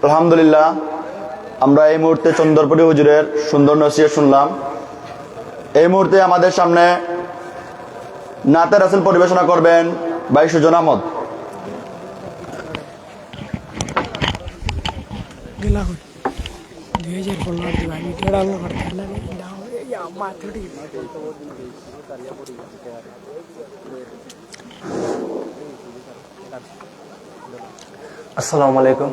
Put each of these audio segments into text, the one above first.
আলহামদুলিল্লাহ, আমরা এই মুহূর্তে চন্দরপুরি হুজুরের সুন্দর নসিহত শুনলাম। এই মুহূর্তে আমাদের সামনে নাতে রাসূল পরিবেশনা করবেন ভাই সুজন আহমদ। আসসালামু আলাইকুম।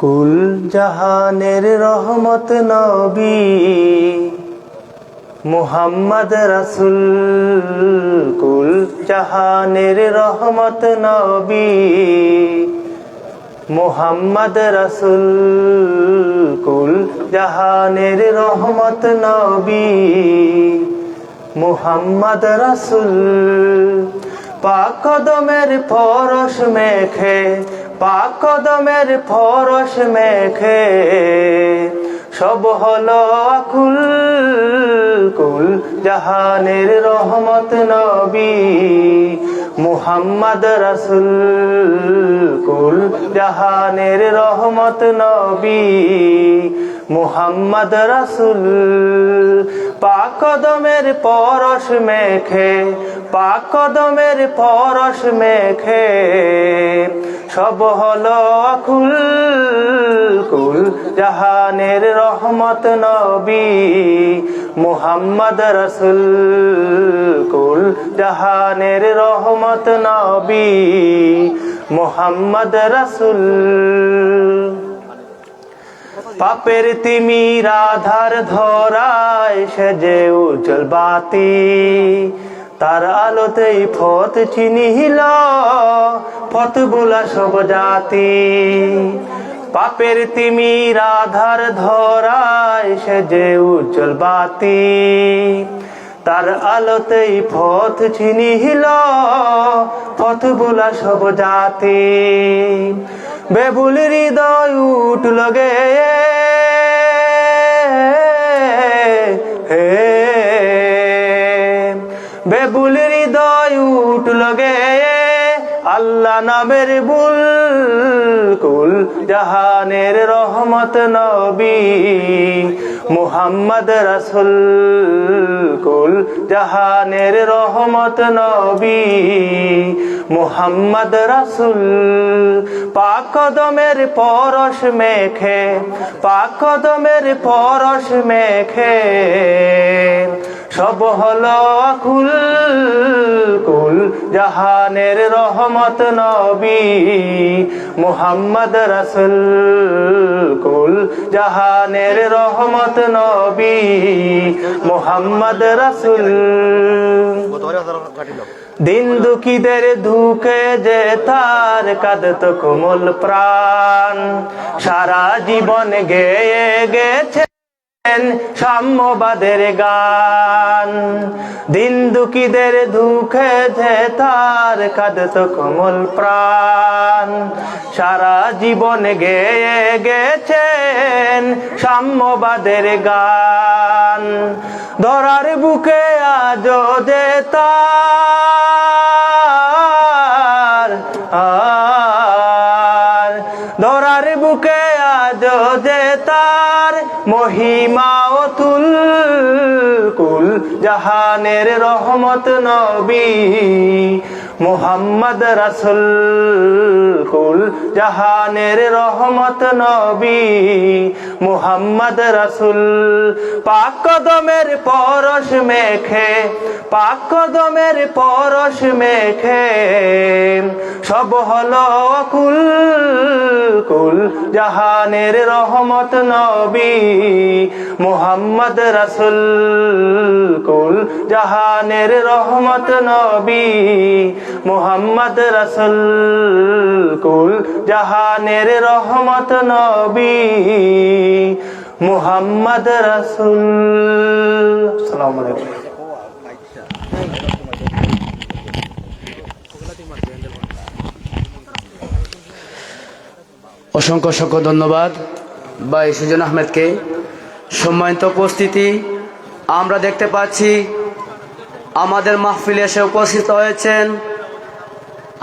কুল জাহানের রহমত নবী মুহাম্মদ রাসূল, কুল জাহানের রহমত নবী মুহাম্মদ রাসূল, কুল জাহানের রহমত নবী মুহাম্মদ রাসূল। পাক কদমের পরশ মেখে, পাক কদমের পরশ মেখে সব হলো আকুল, কুল জাহানের রহমত নবী মুহাম্মদ রাসূল, কুল জাহানের রহমত নবী মুহাম্মদ রাসূল। পাক কদমের পরশ মেখে, পাক কদমের পরশ মেখে সব হলো আকুল, কুল জাহানের রহমত নবী মুহাম্মদ রাসূল, কুল জাহানের রহমত নবী মুহাম্মদ রাসূল। পাপের তিমির আধার ধরায় সেজে উজ্জ্বল বাতি, তার আলোতেই পথ চিনিল পথ ভোলা সব জাতি। পাপের তিমির আধার ধরায় সেজে উজ্জ্বল বাতি, তার আলোতেই পথ চিনিল পথ ভোলা সব জাতি। বেবুল হৃদয় উঠল গে হে, বেবুল হৃদয় উঠল গে আল্লাহ নামের বুল, কুল জাহানের রহমত নবী মুহাম্মদ রাসূল, কুল জাহানের রহমত নবী মুহাম্মদ রাসূল। পাক কদমের পরশ মেখে, পাক কদমের পরশ মেখে সব হলো আকুল, কুল জাহানের রহমত নবী মুহাম্মদ রাসূল, কুল জাহানের রহমত নবী মুহাম্মদ রাসূল। দিন দুঃখীদের ধুকে যে তার কাঁদত কোমল প্রাণ, সারা জীবন গেয়ে গেছে সাম্যবাদের গান। দিন দুঃখীদের দুঃখে যে তার কাঁদত কোমল প্রাণ, সারা জীবন গেয়ে গেছেন সাম্যবাদের গান। ধরার বুকে আজো যে তার ধরার বুকে আজো যে তার মহিমা অতুল, কুল জাহানের রহমত নবী মুহাম্মদ রাসূল, কুল জাহানের রহমত নবী মুহাম্মদ রাসূল। পাক কদমের পরশ মেখে, পাক কদমের পরশ মেখে সব হলো আকুল, কুল জাহানের রহমত নবী মুহাম্মদ রাসূল, কুল জাহানের রহমত নবী মুহাম্মদ রাসূল, কুল জাহানের রহমত নবী মুহাম্মদ রাসূল। আসসালামু আলাইকুম। অসংখ্য অসংখ্য ধন্যবাদ ভাই সুজন আহমেদকে। সম্মানিত উপস্থিতি, আমরা দেখতে পাচ্ছি আমাদের মাহফিলে এসে উপস্থিত হয়েছেন।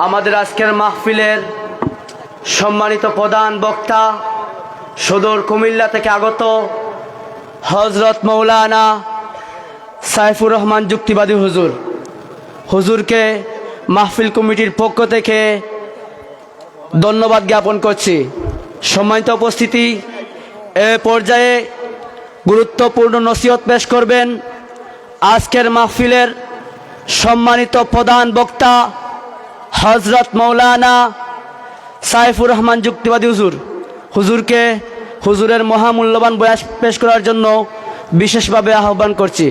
আমাদের আজকের মাহফিলের সম্মানিত প্রধান বক্তা, সুদূর কুমিল্লা থেকে আগত হযরত মাওলানা সাইফুর রহমান যুক্তিবাদী হুজুরকে মাহফিল কমিটির পক্ষ থেকে ধন্যবাদ জ্ঞাপন করছি। সম্মানিত উপস্থিতি, এ পর্যায়ে গুরুত্বপূর্ণ নসিহত পেশ করবেন আজকের মাহফিলের সম্মানিত প্রধান বক্তা হযরত মাওলানা সাইফুর রহমান যুক্তিবাদী হুজুরকে হুজুরের মহামূল্যবান বয়ান পেশ করার জন্য বিশেষভাবে আহ্বান করছি।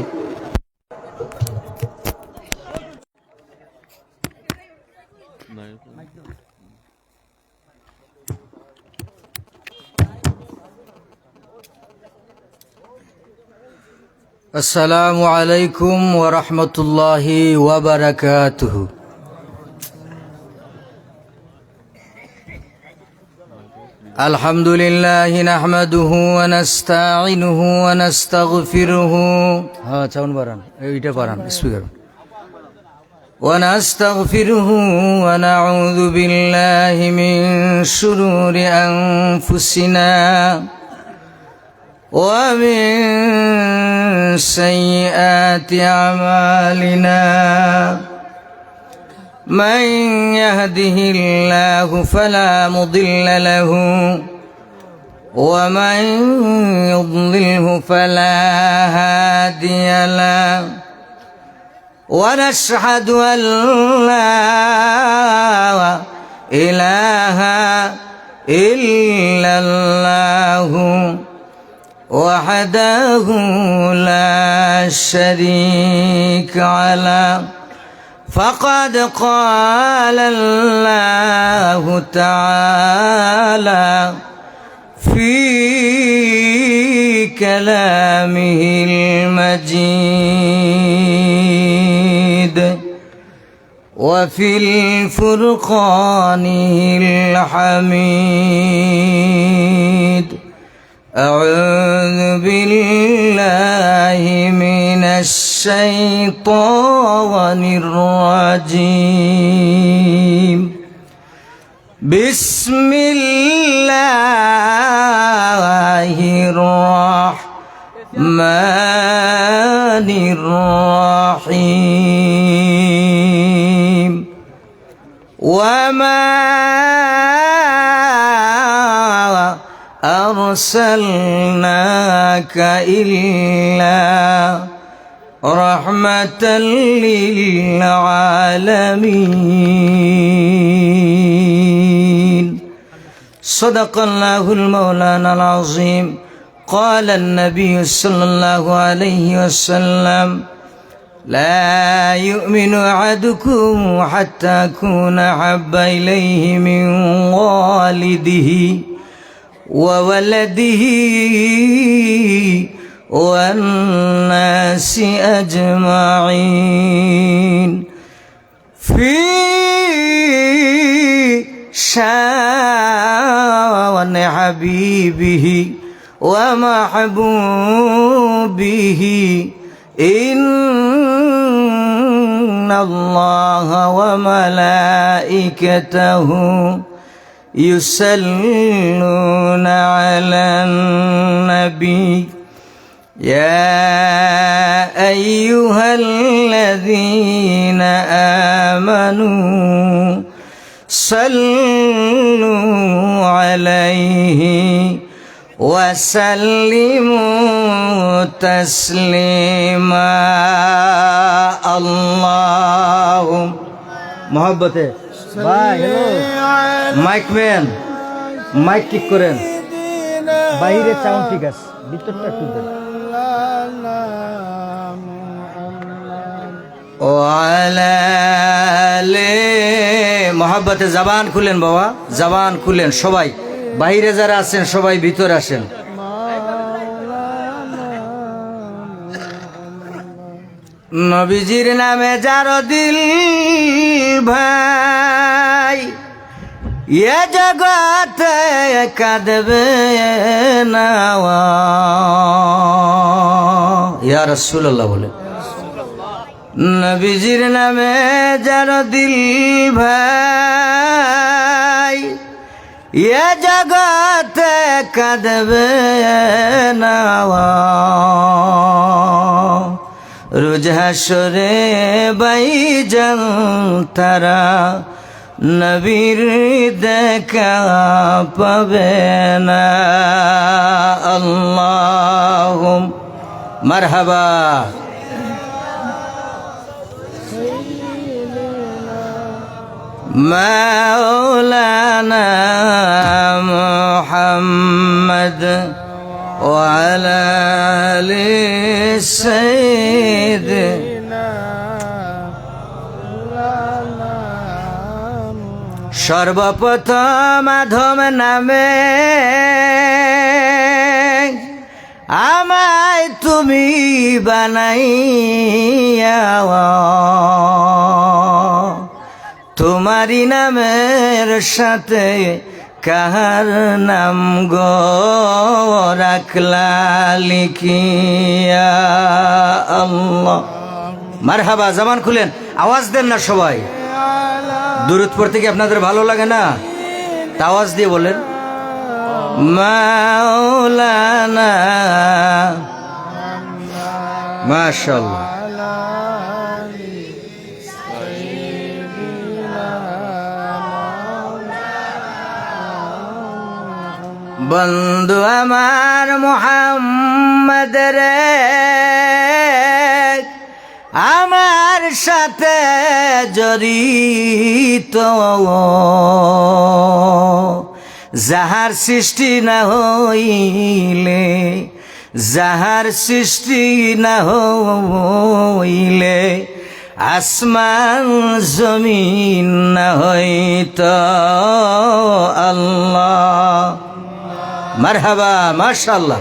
আসসালামু আলাইকুম ওয়া রাহমাতুল্লাহি ওয়া বারাকাতুহু। আলহামদুলিল্লাহি নাহমাদুহু ওয়া নাস্তাঈনুহু ওয়া নাস্তাগফিরুহু। হ্যাঁ, সাউন্ড বাড়ান, এইটা বাড়ান, স্পিকার। ওয়া নাস্তাগফিরুহু ওয়া নাউযু বিল্লাহি মিন শুরুরি আনফুসিনা ومن سيئات أعمالنا من يهده الله فلا مضل له ومن يضلله فلا هادي له ونشهد أن لا إله إلا الله وحده لا شريك له فقد قال الله تعالى في كلامه المجيد وفي الفرقان الحميد. أعوذ بالله من الشيطان الرجيم. بسم الله الرحمن الرحيم. وما أرسلناك إلا رحمة للعالمين. صدق الله المولانا العظيم. قال النبي صلى الله عليه وسلم لا يؤمن أحدكم حتى أكون أحب إليه من والده وولده والناس أجمعين. في شان حبيبه ومحبوبه إن الله وملائكته يصلون على النبي يا أيها الذين آمنوا صلوا عليه وسلموا تسليما. اللهم محبته ভাই, হ্যালো মাইক ম্যান, মাইক ঠিক করেন, বাইরের সাউন্ড ঠিক আছে, ভিতরটা একটু দেন। ও আলা লে মোহাব্বতে জবান খুলেন বাবা, জবান খুলেন সবাই, বাইরে যারা আছেন সবাই ভিতরে আসেন। নবীজির নামে যার দিল ভাই এ জগতে কাঁদবে না। ইয়া রাসূলুল্লাহ বলে নবীজির নামে যার দিল ভাই এ জগতে কাঁদবে না রোজ হাসরে বাইজান তারা নবীর দেখা পাবে না। আল্লাহুম মারহাবা। মাওলানা মুহাম্মদ ওয়া আলা আলি সাইয়্যিদিনা। সর্বপ্রথম আদম নামে আমায় তুমি বানাইয়া তোমারি নামের সাথে কাহার নাম গো রাখলা লিখিয়া। আল্লাহ মারহাবা। জবান খুলেন, আওয়াজ দেন না সবাই। দুরূদ পড়তে কি আপনাদের ভালো লাগে না? তা আওয়াজ দিয়ে বলেন মাওলানা। মাশাআল্লাহ। বন্ধু আমার মুহাম্মদ রে আমার সাথে জড়িত যাহার সৃষ্টি না হইলে, যাহার সৃষ্টি না হইলে আসমান জমিন না হইত। আল্লাহ মারহাবা মাশাআল্লাহ।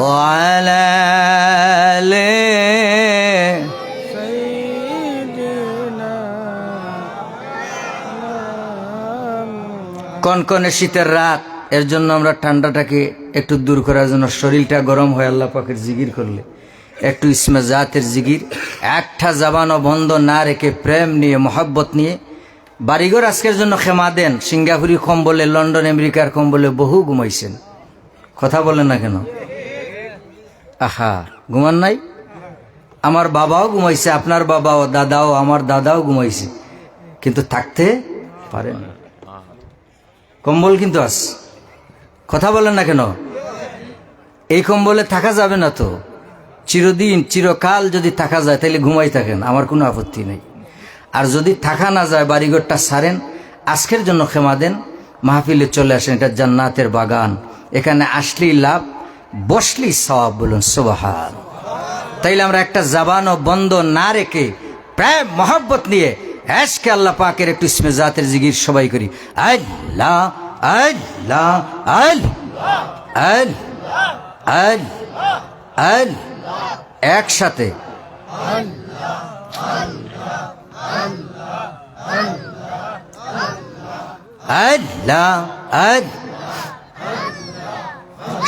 وعلى آله কনকনে শীতের রাত, এর জন্য আমরা ঠান্ডাটাকে একটু দূর করার জন্য শরীরটা গরম হয় আল্লাহ পাকের জিকির করলে, একটু ইসমে জাতের জিকির, একটা জবানও বন্ধ না রেখে প্রেম নিয়ে মহব্বত নিয়ে বাড়িঘর আজকের জন্য ক্ষমা দেন। সিঙ্গাপুরি কম্বলে, লন্ডন আমেরিকার কম্বলে বহু ঘুমাইছেন, কথা বলেন না কেন? আহা ঘুমান নাই? আমার বাবাও ঘুমাইছে, আপনার বাবাও, দাদাও, আমার দাদাও ঘুমাইছে, কিন্তু থাকতে পারে না। কম্বল কিন্তু আছে, কথা বলেন না কেন? এই কম্বলে থাকা যাবে না তো, চিরদিন চিরকাল যদি থাকা যায় তাহলে ঘুমাই থাকেন, আমার কোনো আপত্তি নেই। আর যদি থাকা না যায় বাড়িঘরটা সারেন, আজকের জন্য ক্ষমা দেন, মাহফিলে চলে আসেন, এটা জান্নাতের বাগান, এখানে আসলেই লাভ, বসলেই সওয়াব। বলুন সুবহান। তাইলে আমরা একটা জবানও বন্ধ না রেখে প্রেম মহব্বত নিয়ে এশকে আল্লাহ পাকের একটু ইসমে জাতের জিকির সবাই করি। আল্লাহ আল্লাহ আল্লাহ আল্লাহ আল্লাহ, একসাথে আল্লাহ আল্লাহ।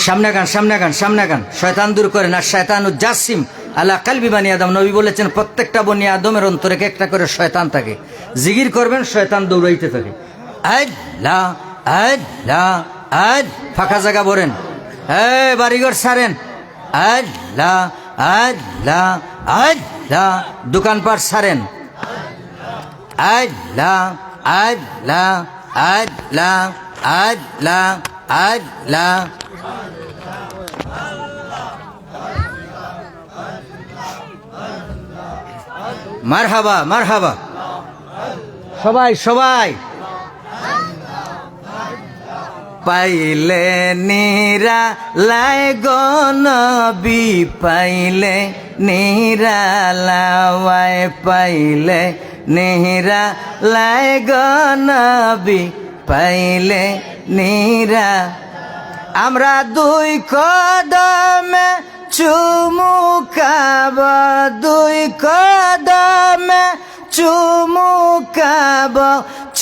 সামনে গান, সামনে গান, সামনে গান। শয়তান দূর করে না, শয়তানু জাসিম আলা কালবি বানি আদম। নবী বলেছেন প্রত্যেকটা বনি আদমের অন্তরে একটা করে শয়তান থাকে, জিকির করবেন শয়তান দৌড়াইতে থাকে। আল্লাহ আল্লাহ আল্লাহ। ফাঁকা জায়গা ভরেন, বাড়িঘর সারেন। আল্লাহ আল্লাহ আল্লাহ। দোকানপাট সারেন। আল্লাহ আল্লাহ আল্লাহ আল্লাহ আল্লাহ। মারহাবা মারহাবা। সবাই সবাই। পাইলে নিরা লাই গনবি, পাইলে নিরা লাওয়াই, পাইলে নিরা লাই গনবি, পাইলে নিরা। আমরা দুই কদমে চুমুকাব, দুই কদমে চুমুকাব,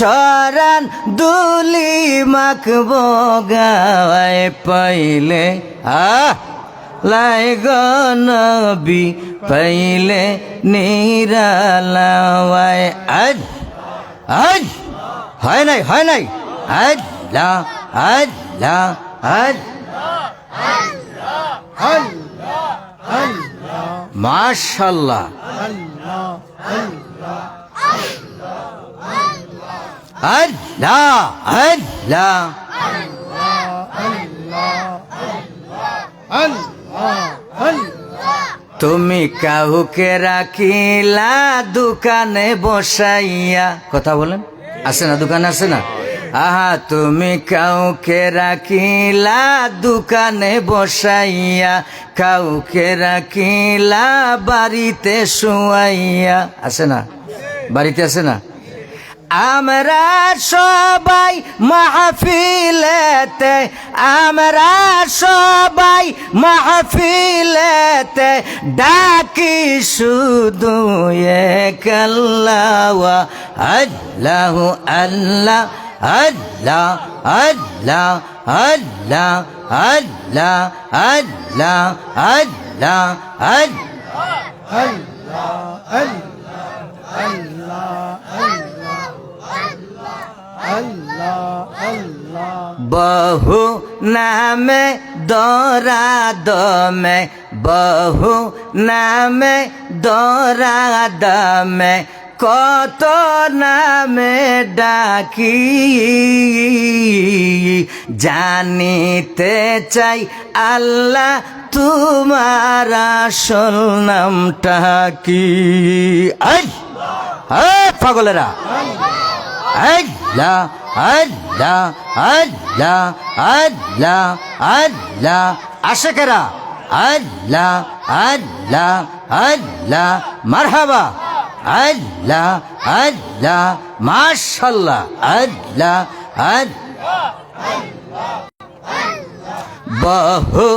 চরণ দুলি মাখবো গায় পাইলে লাই গো নবী পাইলে নিরালাওয়ায় আজ আজ হয় নাই আল্লাহ আল্লাহ মাশাআল্লাহ আল্লাহ আল্লাহ তুমি কাউকে রাখিলা দোকানে বসাইয়া, কথা বলেন, আছে না দোকান আছে না? আহা, তুমি কাউকে রাখিলা দোকানে বসাইয়া, কাউকে রাখিলা বাড়িতে শুয়াইয়া, আছে না? বাড়িতে আছে না? আমরা সবাই মাহফিলেতে, আমরা সবাই মাহফিলেতে ডাকি শুধু এক আল্লাহ, আল্লাহ আল্লাহ আল্লাহ আল্লাহ আল্লাহ আল্লাহ আল্লাহ আল্লাহ বহু নামে দরা দমে, বহু নামে দরা দমে, কত নামে ডাকি, জানিতে চাই আল্লাহ তোমার আসল নামটা কি? পাগলেরা, আল্লাহ আল্লাহ আল্লাহ আল্লাহ আল্লাহ, আশেকেরা আল্লাহ আল্লাহ আল্লাহ, মারহাবা আল্লাহ আল্লাহ, মাশাআল্লাহ আল্লাহ আল্লাহ। বহু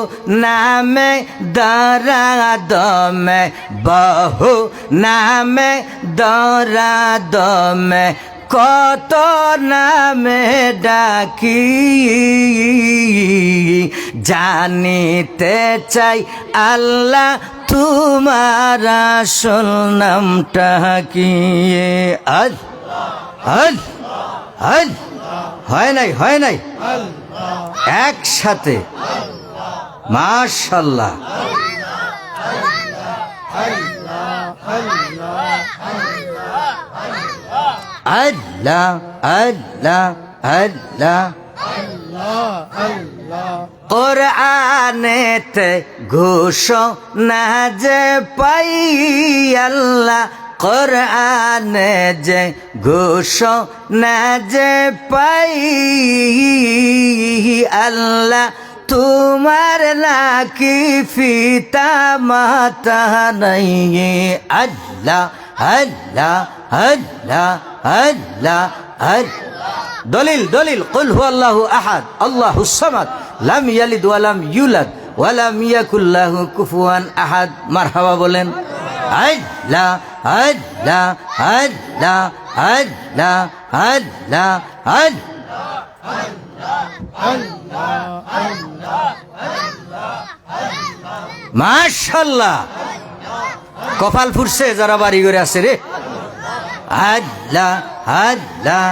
নামে দরা দমে, বহু নামে দরা দমে, কত নামে ডাকি, জানিতে চাই আল্লাহ তোমার আসল নামটা কি? আজ আজ আজ হয় নাই একসাথে, মাশাআল্লাহ। আল্লাহ আল্লাহ আল্লাহ, কোরআনেতে ঘোষণা যে পাই আল্লাহ, কোরআনে যে ঘোষণা যে পাই আল্লাহ, তোমার নাকি পিতা মাতা নাই? আল্লাহ আল্লাহ আল্লাহ আল্লাহ আল্লাহ। দলিল দলিল, কুল হুয়াল্লাহু আহাদ আল্লাহুস সামাদ লাম ইয়ালিদ ওয়া লাম ইউলাদ ওয়া লাম ইয়াকুল লাহু কুফুয়ান আহাদ। মারহাবা বলেন। আল্লাহ আল্লাহ আল্লাহ আল্লাহ আল্লাহ মাশাআল্লাহ। কপাল ফুরছে যারা বাড়ি করে আছে রে। আল্লাহ আল্লাহ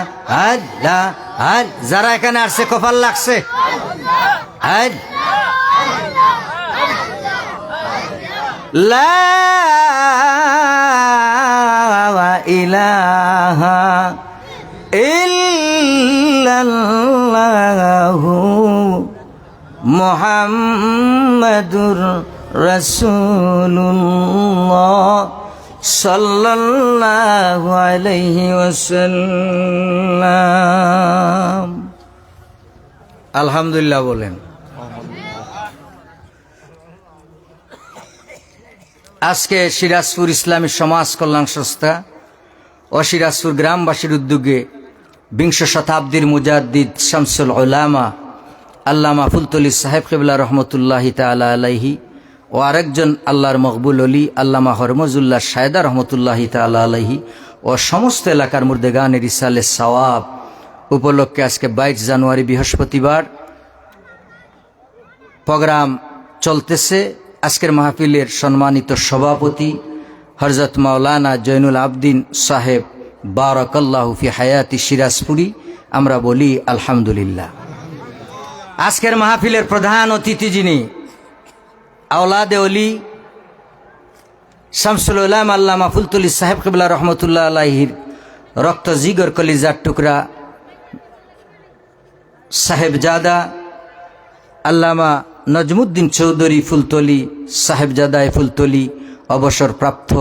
আল্লাহ, আর যারা এখানে আসছে কপাল লাগছে। লা ইলাহা ইল্লাল্লাহু মুহাম্মাদুর রাসূলুল্লাহ সাল্লাল্লাহু আলাইহি ওয়াসাল্লাম। আলহামদুলিল্লাহ বলেন। আজকে সিরাজপুর ইসলামী সমাজ কল্যাণ সংস্থা ও সিরাজপুর গ্রামবাসীর উদ্যোগে বিংশ শতাব্দীর মুজাদ্দিদ শামসুল উলামা আল্লামা ফুলতলি সাহেব কিবলা রহমতুল্লাহি তাআলা আলাইহি ও আরেকজন আল্লাহর মকবুল অলি আল্লামা হরমজুল্লাহ সায়দা রহমতুল্লাহি তাআলা আলাইহি ও সমস্ত এলাকার মুর্দেগানের ইসালে সওয়াব উপলক্ষে আজকে 22 জানুয়ারি বৃহস্পতিবার প্রোগ্রাম চলতেছে। আজকের মাহফিলের সম্মানিত সভাপতি হযরত মাওলানা জৈনুল আবদিন সাহেব বারাকাল্লাহু ফি হায়াতি সিরাজপুরি, আমরা বলি আলহামদুলিল্লাহ। আজকের মাহফিলের প্রধান অতিথি যিনি আওলাদে ওলি শামসুল উলাম আল্লামা ফুলতুলি সাহেব কিবলা রহমতুল্লাহ আলাইহির রক্ত জিগর কলিজার টুকরা সাহেবজাদা আল্লামা নজমুদ্দিন চৌধুরী ফুলতলি সাহেবজাদায় ফুলতলি অবসরপ্রাপ্ত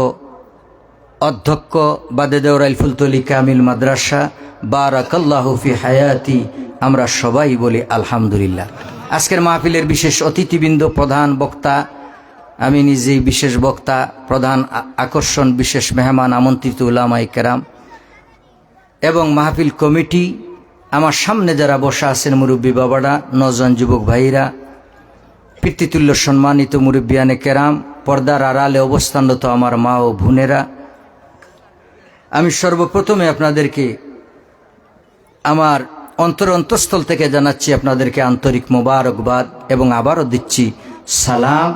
অধ্যক্ষ বাদে দেওরাইল ফুলতলি কামিল মাদ্রাসা বারাকাল্লাহু ফি হায়াতি, আমরা সবাই বলি আলহামদুলিল্লাহ। আজকের মাহফিলের বিশেষ অতিথিবৃন্দ, প্রধান বক্তা, আমি নিজেই বিশেষ বক্তা, প্রধান আকর্ষণ, বিশেষ মেহমান আমন্ত্রিত উলামায়ে কেরাম এবং মাহফিল কমিটি, আমার সামনে যারা বসা আছেন মুরব্বী বাবারা, নওজোয়ান যুবক ভাইরা, পিতৃতুল্য সম্মানিত মুরব্বিয়ানে কেরাম, পর্দার আড়ালে অবস্থানরত আমার মা ও বোনেরা, আমি সর্বপ্রথমে আপনাদেরকে আমার অন্তরস্থল থেকে জানাচ্ছি আপনাদেরকে আন্তরিক মোবারকবাদ এবং আবারও দিচ্ছি সালাম,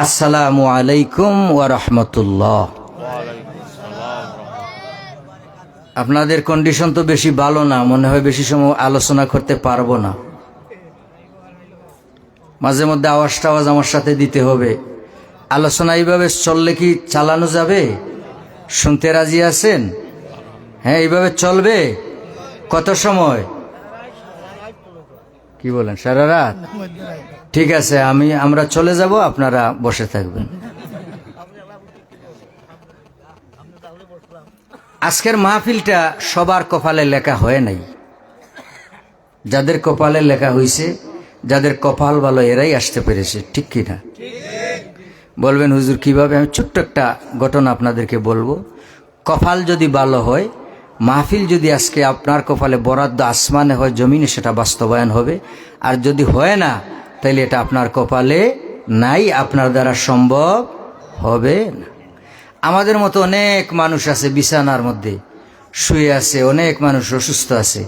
আসসালামু আলাইকুম ওয়া রাহমাতুল্লাহ। আপনাদের কন্ডিশন তো বেশি ভালো না, মনে হয় বেশি সময় আলোচনা করতে পারবো না। মাঝে মধ্যে আওয়াজ টাওয়াজ আমার সাথে দিতে হবে। আলোচনা এইভাবে চললে কি চালানো যাবে? শুনতে রাজি আছেন? হ্যাঁ, এইভাবে চলবে? কত সময়? কি বলেন, সারা রাত? ঠিক আছে, আমরা চলে যাব, আপনারা বসে থাকবেন। আজকের মাহফিলটা সবার কপালে লেখা হয় নাই। যাদের কপালে লেখা হয়েছে, যাদের কপাল ভালো, এরাই আসতে পেরেছে, ঠিক কিনা? বলবেন হুজুর কিভাবে? আমি ছোট্ট একটা ঘটনা আপনাদেরকে বলবো। কপাল যদি ভালো হয়, মাহফিল যদি আজকে আপনার কপালে বরাদ্দ আসমানে হয়, জমিনে সেটা বাস্তবায়ন হবে। আর যদি হয় না, তাইলে এটা আপনার কপালে নাই, আপনার দ্বারা সম্ভব হবে না। আমাদের মতো অনেক মানুষ আছে বিছানার মধ্যে শুয়ে আছে, অনেক মানুষ অসুস্থ আছে,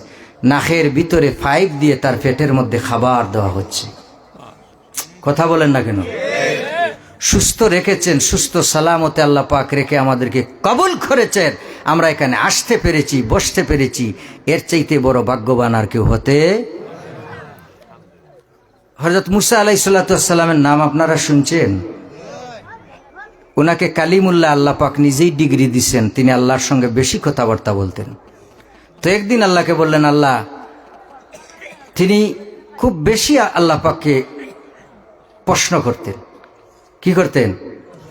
নাকের ভিতরে পাইপ দিয়ে তার পেটের মধ্যে খাবার দেওয়া হচ্ছে। কথা বলেন না কেন? সুস্থ রেখেছেন, সুস্থ সালামতে আল্লাহ পাক রেখে আমাদেরকে কবুল করেছেন, আমরা এখানে আসতে পেরেছি, বসতে পেরেছি, এর চাইতে বড় ভাগ্যবান আর কেউ হতে। হযরত মুসা আলাইহিস সালামের নাম আপনারা শুনছেন? ওনাকে কালিমুল্লাহ আল্লাহ পাক নিজেই ডিগ্রি দিচ্ছেন, তিনি আল্লাহর সঙ্গে বেশি কথাবার্তা বলতেন। তো একদিন আল্লাহকে বললেন, আল্লাহ, তিনি খুব বেশি আল্লাহ পাককে প্রশ্ন করতেন। কি করতেন?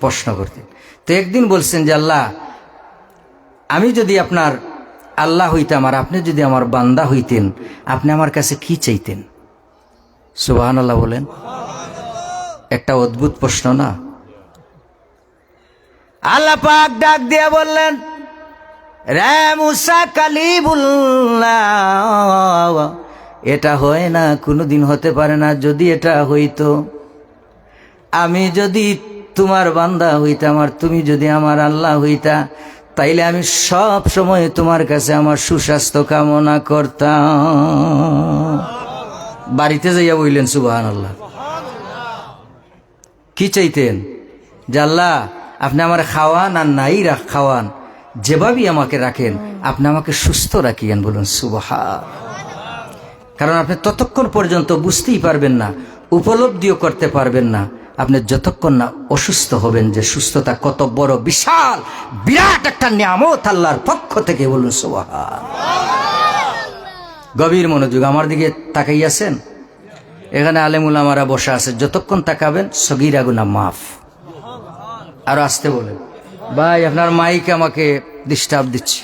প্রশ্ন করতেন। তো একদিন বলছেন যে, আল্লাহ, আমি যদি আপনার আল্লাহ হইতাম আর আপনি যদি আমার বান্দা হইতেন, আপনি আমার কাছে কি চাইতেন? সুবহানাল্লাহ বলেন। একটা অদ্ভুত প্রশ্ন না? আল্লাহ পাক ডাক দিয়ে বললেন, রে মুসা কালিমুল্লাহ, এটা হয় না, কোনোদিন হতে পারে না। যদি এটা হইতো, আমি যদি তোমার বান্দা হইতাম আর তুমি যদি আমার আল্লাহ হইতা, তাইলে আমি সব সময় তোমার কাছে আমার সুস্বাস্থ্য কামনা করতাম। বাড়িতে যাইয়া বললেন সুবহানাল্লাহ। কি চাইতেন? যে আল্লাহ, আপনি আমার খাওয়ান আর নাই খাওয়ান, যেভাবেই আমাকে রাখেন, আপনি আমাকে সুস্থ রাখিয়েন। বলুন সুবহান। কারণ আপনি ততক্ষণ পর্যন্ত বুঝতেই পারবেন না, উপলব্ধিও করতে পারবেন না, আপনি যতক্ষণ না অসুস্থ হবেন, যে সুস্থতা কত বড় বিশাল বিরাট একটা নিয়ামত আল্লাহর পক্ষ থেকে। বলুন সুবহান। গভীর মনোযোগ, আমার দিকে তাকাইয়াছেন? এখানে আলেম উলামারা বসা আছে, যতক্ষণ তাকাবেন সগীরা গুনাহ মাফ। আরো আসতে বলেন। ভাই, আপনার মাইক আমাকে ডিস্টার্ব দিচ্ছে।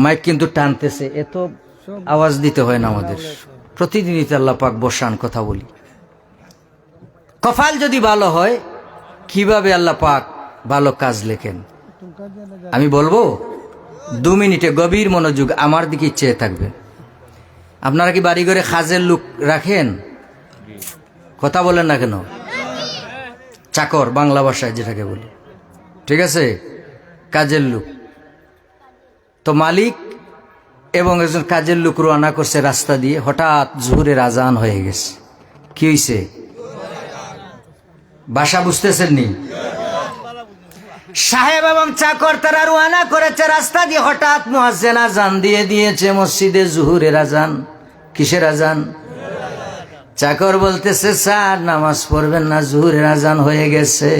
মাইক কিন্তু টানতেছে, এত আওয়াজ দিতে হয় না আমাদের। প্রতিদিনই তো আল্লাহ পাক বসান, কথা বলি। কপাল যদি ভালো হয়, কিভাবে আল্লাহ পাক ভালো কাজ লেখেন আমি বলবো। 2 মিনিটে গভীর মনোযোগ আমার দিকে চেয়ে থাকবেন। আপনারা কি বাড়ি ঘরে কাজের লোক রাখেন? কথা বলেন না কেন? চাকর, বাংলা ভাষায় যেটাকে বলি। ঠিক আছে, কাজের লোক। তো মালিক এবং একজন কাজের লোক রওনা করছে রাস্তা দিয়ে, হঠাৎ জোহরের আজান হয়ে গেছে। কি হয়েছে? ভাষা বুঝতেছেন নি? সাহেব এবং চাকর তারা রওনা করেছে রাস্তা দিয়ে, হঠাৎ মুয়াজ্জিন আজান দিয়ে দিয়েছে মসজিদে জোহরের আজান। কিসের আজান? চাকর বলতেছে, স্যার নামাজ পড়বেন না, জোহরের আজান হয়ে গেছে।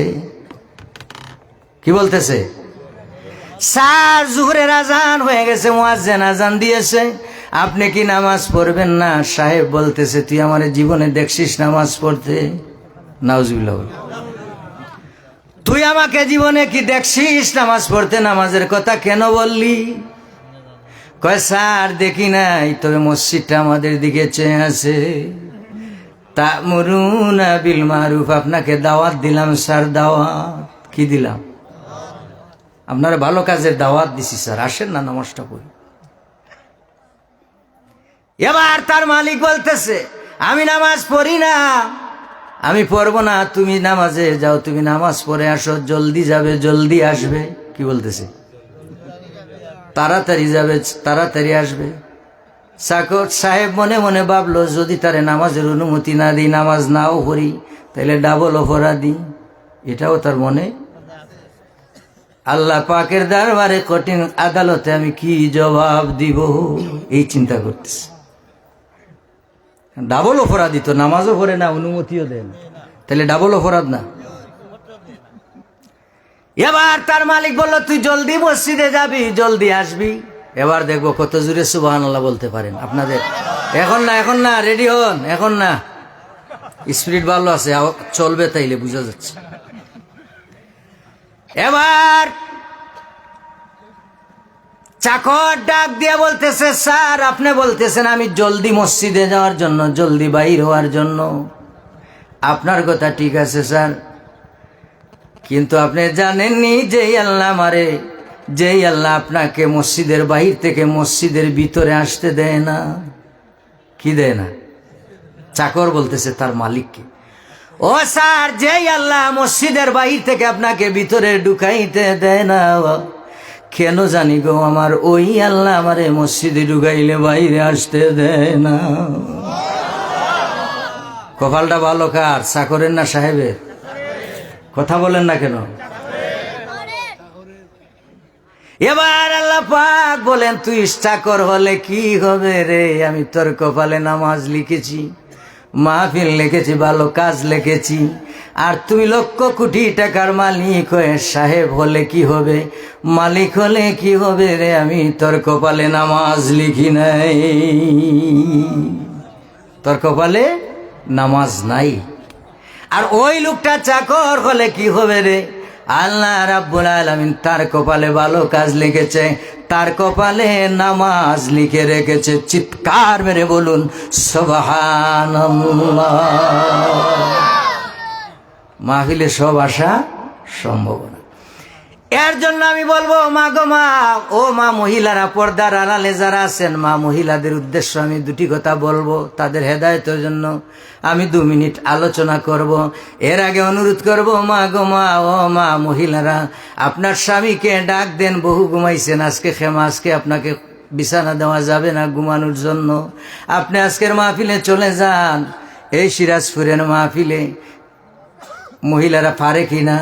কি বলতেছে? স্যার জোহরের আজান হয়ে গেছে, মুয়াজ্জিন আজান দিয়েছে, আপনি কি নামাজ পড়বেন না? সাহেব বলতেছে, তুই আমার জীবনে দেখছিস নামাজ পড়তে? নাউজুবিল্লাহ। তুই আমাকে জীবনে কি দেখছিস নামাজ পড়তে? নামাজের কথা কেন বললি? কয়, স্যার দেখি নাই, তবে মসজিদটা আমাদের দিকে চেয়ে আছে। তা'মুরুনা বিল মারুফ, আপনাকে দাওয়াত দিলাম স্যার। দাওয়াত কি দিলাম? আপনার ভালো কাজের দাওয়াত দিছি স্যার, আসেন না নামাজটা পড়ি। এবার তার মালিক বলতেছে, আমি নামাজ পড়ি না, আমি পড়বো না, তুমি নামাজে যাও, তুমি নামাজ পড়ে আসো, জলদি যাবে জলদি আসবে। কি বলতেছে? তাড়াতাড়ি যাবে তাড়াতাড়ি আসবে। চাকর সাহেব মনে মনে ভাবলো, যদি তারে নামাজের অনুমতি না দিই, নামাজ নাও পড়ি, তাহলে ডাবল অপরাধী। এটাও তার মনে। আল্লাহ পাকের দরবারে কঠিন আদালতে আমি কি জবাব দিব, এই চিন্তা করতেছে। ডাবল অপরাধী তো, নামাজও পড়ে না, অনুমতিও দেন, তাহলে ডাবল অপরাধ না? এবার তার মালিক বলল, তুই জলদি মসজিদে যাবি, জলদি আসবি। এবার দেখবো কত জোরে সুবহানাল্লাহ বলতে পারেন আপনাদের। এখন না, এখন না, রেডি হন, এখন না, স্পিরিট ভালো আছে, চলবে, তাইলে বুঝা যাচ্ছে। এবার চাকর ডাক দিয়ে বলতেছে, স্যার আপনি বলতেছেন আমি জলদি মসজিদে যাওয়ার জন্য, জলদি বাইর হওয়ার জন্য, আপনার কথা ঠিক আছে স্যার, কিন্তু আপনি জানেননি যেই আল্লাহ আমারে, যেই আল্লাহ আপনাকে মসজিদের বাহির থেকে মসজিদের ভিতরে আসতে দেয় না। কি দেয় না? চাকর বলতেছে তার মালিককে, ও স্যার, যেই আল্লাহ মসজিদের বাহির থেকে আপনাকে ভিতরে ঢুকাইতে দেয় না, কেন জানি গো, আমার ওই আল্লাহ আমারে মসজিদে ঢুকাইলে বাইরে আসতে দেয় না। কপালটা ভালো কার, চাকরের না সাহেবের? কথা বলেন না কেন? এবার আল্লাহ পাক বলেন, তুই চাকর হলে কি হবে রে, আমি তোর কপালে নামাজ লিখেছি, মাহফিল লিখেছি, ভালো কাজ লিখেছি, আর তুমি লক্ষ কোটি টাকার মালিক হয়ে সাহেব হলে কি হবে, মালিক হলে কি হবে রে, আমি তোর কপালে নামাজ লিখি নাই, তোর কপালে নামাজ নাই। আর ওই লোকটা চাকর হলে কি হবে রে, আল্লাহ রাব্বুল আলামিন তার কপালে ভালো কাজ লিখেছে, তার কপালে নামাজ লিখে রেখেছে। চিৎকার মেরে বলুন সুবহানাল্লাহ। মাহফিলে সব আশা সম্ভব না। এর জন্য আমি বলবো, মা গো মা, ও মা মহিলারা, পর্দার আড়ালে যারা আছেন, মা মহিলাদের উদ্দেশ্য আমি দুটি কথা বলবো, তাদের হেদায়েতের জন্য আমি 2 মিনিট আলোচনা করব। এর আগে অনুরোধ করব, মা গো মা, ও মা মহিলারা, আপনার স্বামীকে ডাক দেন, বহু ঘুমাইছেন, আজকে খেমা, আজকে আপনাকে বিছানা দেওয়া যাবে না ঘুমানোর জন্য, আপনি আজকের মাহফিলে চলে যান। এই সিরাজপুরের মাহফিলে মহিলারা পারে কিনা?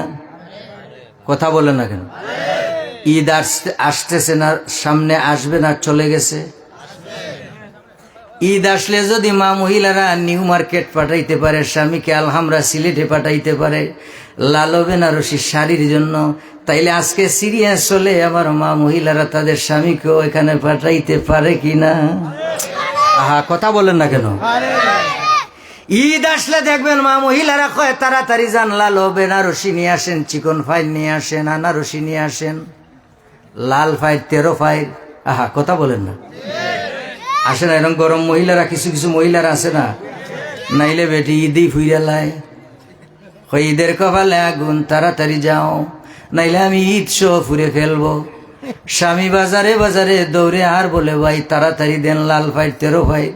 কথা বলে না কেন? ঈদ আসতেছে না, সামনে আসবে না, চলে গেছে? ঈদ আসলে যদি মা মহিলারা নিউ মার্কেট পাঠাইতে পারে, স্বামীকে আলহামরা সিলেটে পাঠাইতে পারে লালো বেনারসি শাড়ির জন্য, তাইলে আজকে সিরিয়াস হলে আবার মা মহিলারা তাদের স্বামীকেও এখানে পাঠাইতে পারে কিনা? আহা, কথা বলেন না কেন? ঈদ আসলে দেখবেন মা মহিলারা কয়, তাড়াতাড়ি যান, লালো বেনারসি নিয়ে আসেন, চিকন ফাইল নিয়ে আসেন, আনারসি নিয়ে আসেন, লাল ফাইল 13 ফাইল। আহা, কথা বলেন না? আসে না এরকম গরম মহিলারা? কিছু কিছু মহিলারা আছে না, নাইলে বেটি ঈদই ফুইরালায়, ঈদের কপালে আগুন, তাড়াতাড়ি যাও, নাইলে আমি ঈদ শো ফুরে ফেলবো। স্বামী বাজারে বাজারে দৌড়ে আর বলে, ভাই তাড়াতাড়ি দেন লাল ফাইল 13 ফাইল।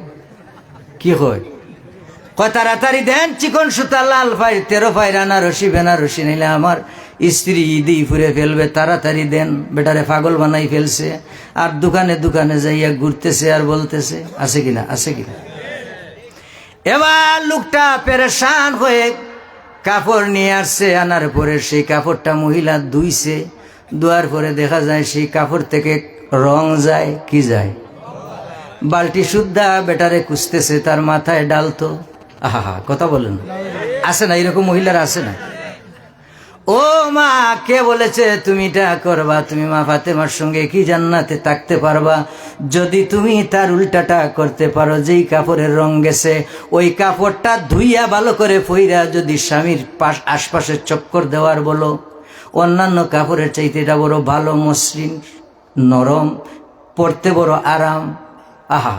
কি হয়? কয় তাড়াতাড়ি দেন চিকন সুতা লাল ফাইল 13 ফাইল, আনারসি বেনারসি, নাইলে আমার স্ত্রী ঈদি ফুরে ফেলবে, তাড়াতাড়ি দেন, বেটারে পাগল বানাই ফেলছে। আর দোকানে দোকানে যাইয়া ঘুরতেছে আর বলতেছে, আছে কিনা, আছে কিনা। এবার লোকটা পেরেশান হয়ে কাপড় নিয়ে আসছে, আনার পরে সেই কাপড়টা মহিলা ধুইছে, ধোয়ার পরে দেখা যায় সেই কাপড় থেকে রং যায়, কি যায়, বালতি শুদ্ধা বেটারে কুচতেছে, তার মাথায় ডালতো। আহা, কথা বলেন, আছে না এরকম মহিলারা, আছে না? ও মা, কে বলেছে তুমি এটা করবা? তুমি মা ফাতেমার সঙ্গে কি জান্নাতে থাকতে পারবা যদি তুমি তার উল্টাটা করতে পারো? যেই কাপড়ের রং গেছে ওই কাপড়টা ধুইয়া ভালো করে পইরা যদি স্বামীর আশপাশে চক্কর দেওয়ার বলো, অন্যান্য কাপড়ের চাইতে এটা বড় ভালো, মসৃণ, নরম, পড়তে বড় আরাম। আহা,